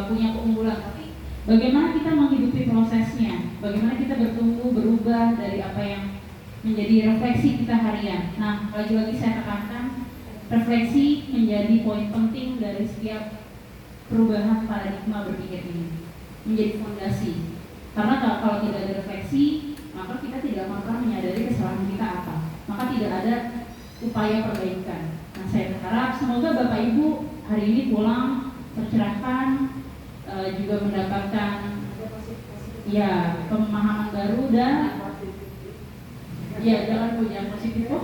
punya keunggulan, tapi bagaimana kita menghidupi prosesnya, bagaimana kita bertumbuh, berubah dari apa yang menjadi refleksi kita harian. Nah, lagi-lagi saya tekankan, refleksi menjadi poin penting dari setiap perubahan paradigma berpikir ini, menjadi fondasi. Karena kalau tidak ada refleksi, maka kita tidak akan pernah menyadari kesalahan kita apa, maka tidak ada upaya perbaikan. Nah, saya berharap semoga Bapak Ibu hari ini pulang tercerahkan, juga mendapatkan ya pemahaman baru dan ya jangan punya positif Bu.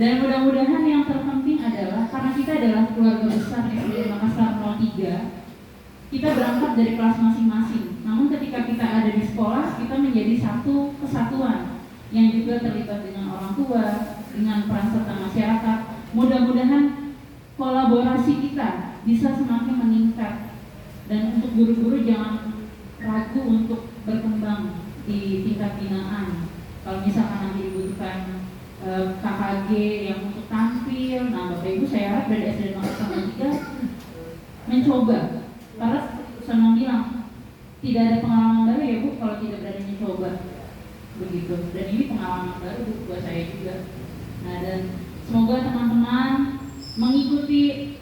Dan mudah-mudahan yang terpenting adalah karena kita adalah keluarga besar di Makassar 03, kita berangkat dari kelas masing-masing. Namun ketika kita ada di sekolah, kita menjadi satu kesatuan yang juga terlibat dengan orang tua, dengan peran serta masyarakat. Mudah-mudahan kolaborasi kita bisa semakin meningkat. Dan untuk guru-guru jangan ragu untuk berkembang di tingkat binaan. Kalau misalkan nanti dibutuhkan KKG yang untuk tampil, nah Bapak Ibu saya harap dari SD Makassar 3 mencoba. Karena saya bilang tidak ada pengalaman baru ya Bu kalau tidak berani mencoba, begitu. Dan ini pengalaman baru buat saya juga. Nah dan semoga teman-teman mengikuti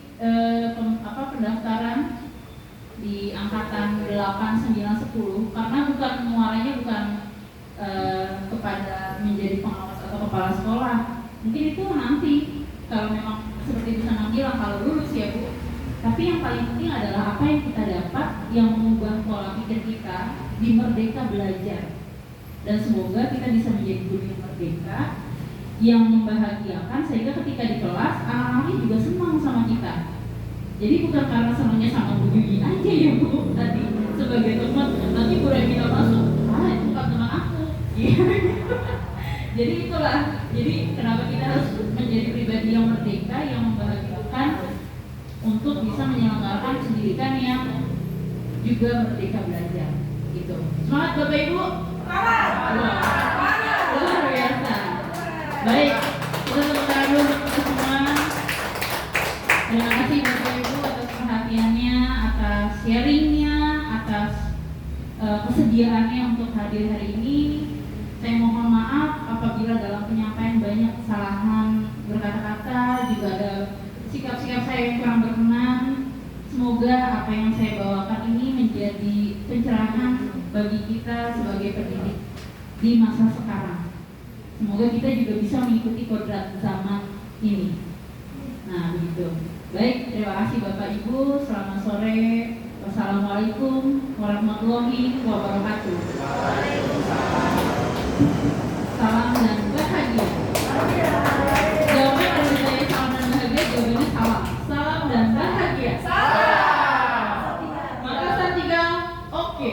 pendaftaran di angkatan 8, 9, 10 karena bukan muaranya bukan kepada menjadi pengawas atau kepala sekolah. Mungkin itu nanti kalau memang seperti bisa bilang kalau lulus ya Bu. Tapi yang paling penting adalah apa yang kita dapat yang mengubah pola pikir kita di Merdeka Belajar. Dan semoga kita bisa menjadi guru yang merdeka, yang membahagiakan sehingga ketika di kelas anak-anaknya juga senang sama kita. Jadi bukan karena senangnya sama Bu Yugi aja ya Bu tadi sebagai teman, nanti Bu Remina masuk, itu bukan teman aku. Jadi itulah, jadi kenapa kita harus menjadi pribadi yang merdeka, yang membahagiakan untuk bisa menyelenggarakan pendidikan yang juga merdeka belajar. Gitu. Semangat Bapak Ibu. Luar biasa. Baik, kita tepuk tangan dulu untuk kita semua. Terima kasih Bapak Ibu atas perhatiannya, atas sharingnya, atas kesediaannya untuk hadir hari ini. Saya mohon maaf apabila dalam penyampaian banyak kesalahan berkata-kata, juga ada sikap-sikap saya yang kurang berkenan. Semoga apa yang saya bawakan ini menjadi pencerahan bagi kita sebagai pendidik di masa sekarang. Semoga kita juga bisa mengikuti kodrat zaman ini. Nah, begitu. Baik, terima kasih Bapak Ibu. Selamat sore. Wassalamualaikum warahmatullahi wabarakatuh. Salam dan bahagia. Jawabannya dari saya salam dan bahagia, jawabannya salam. Salam dan bahagia. Maka Salatiga, oke.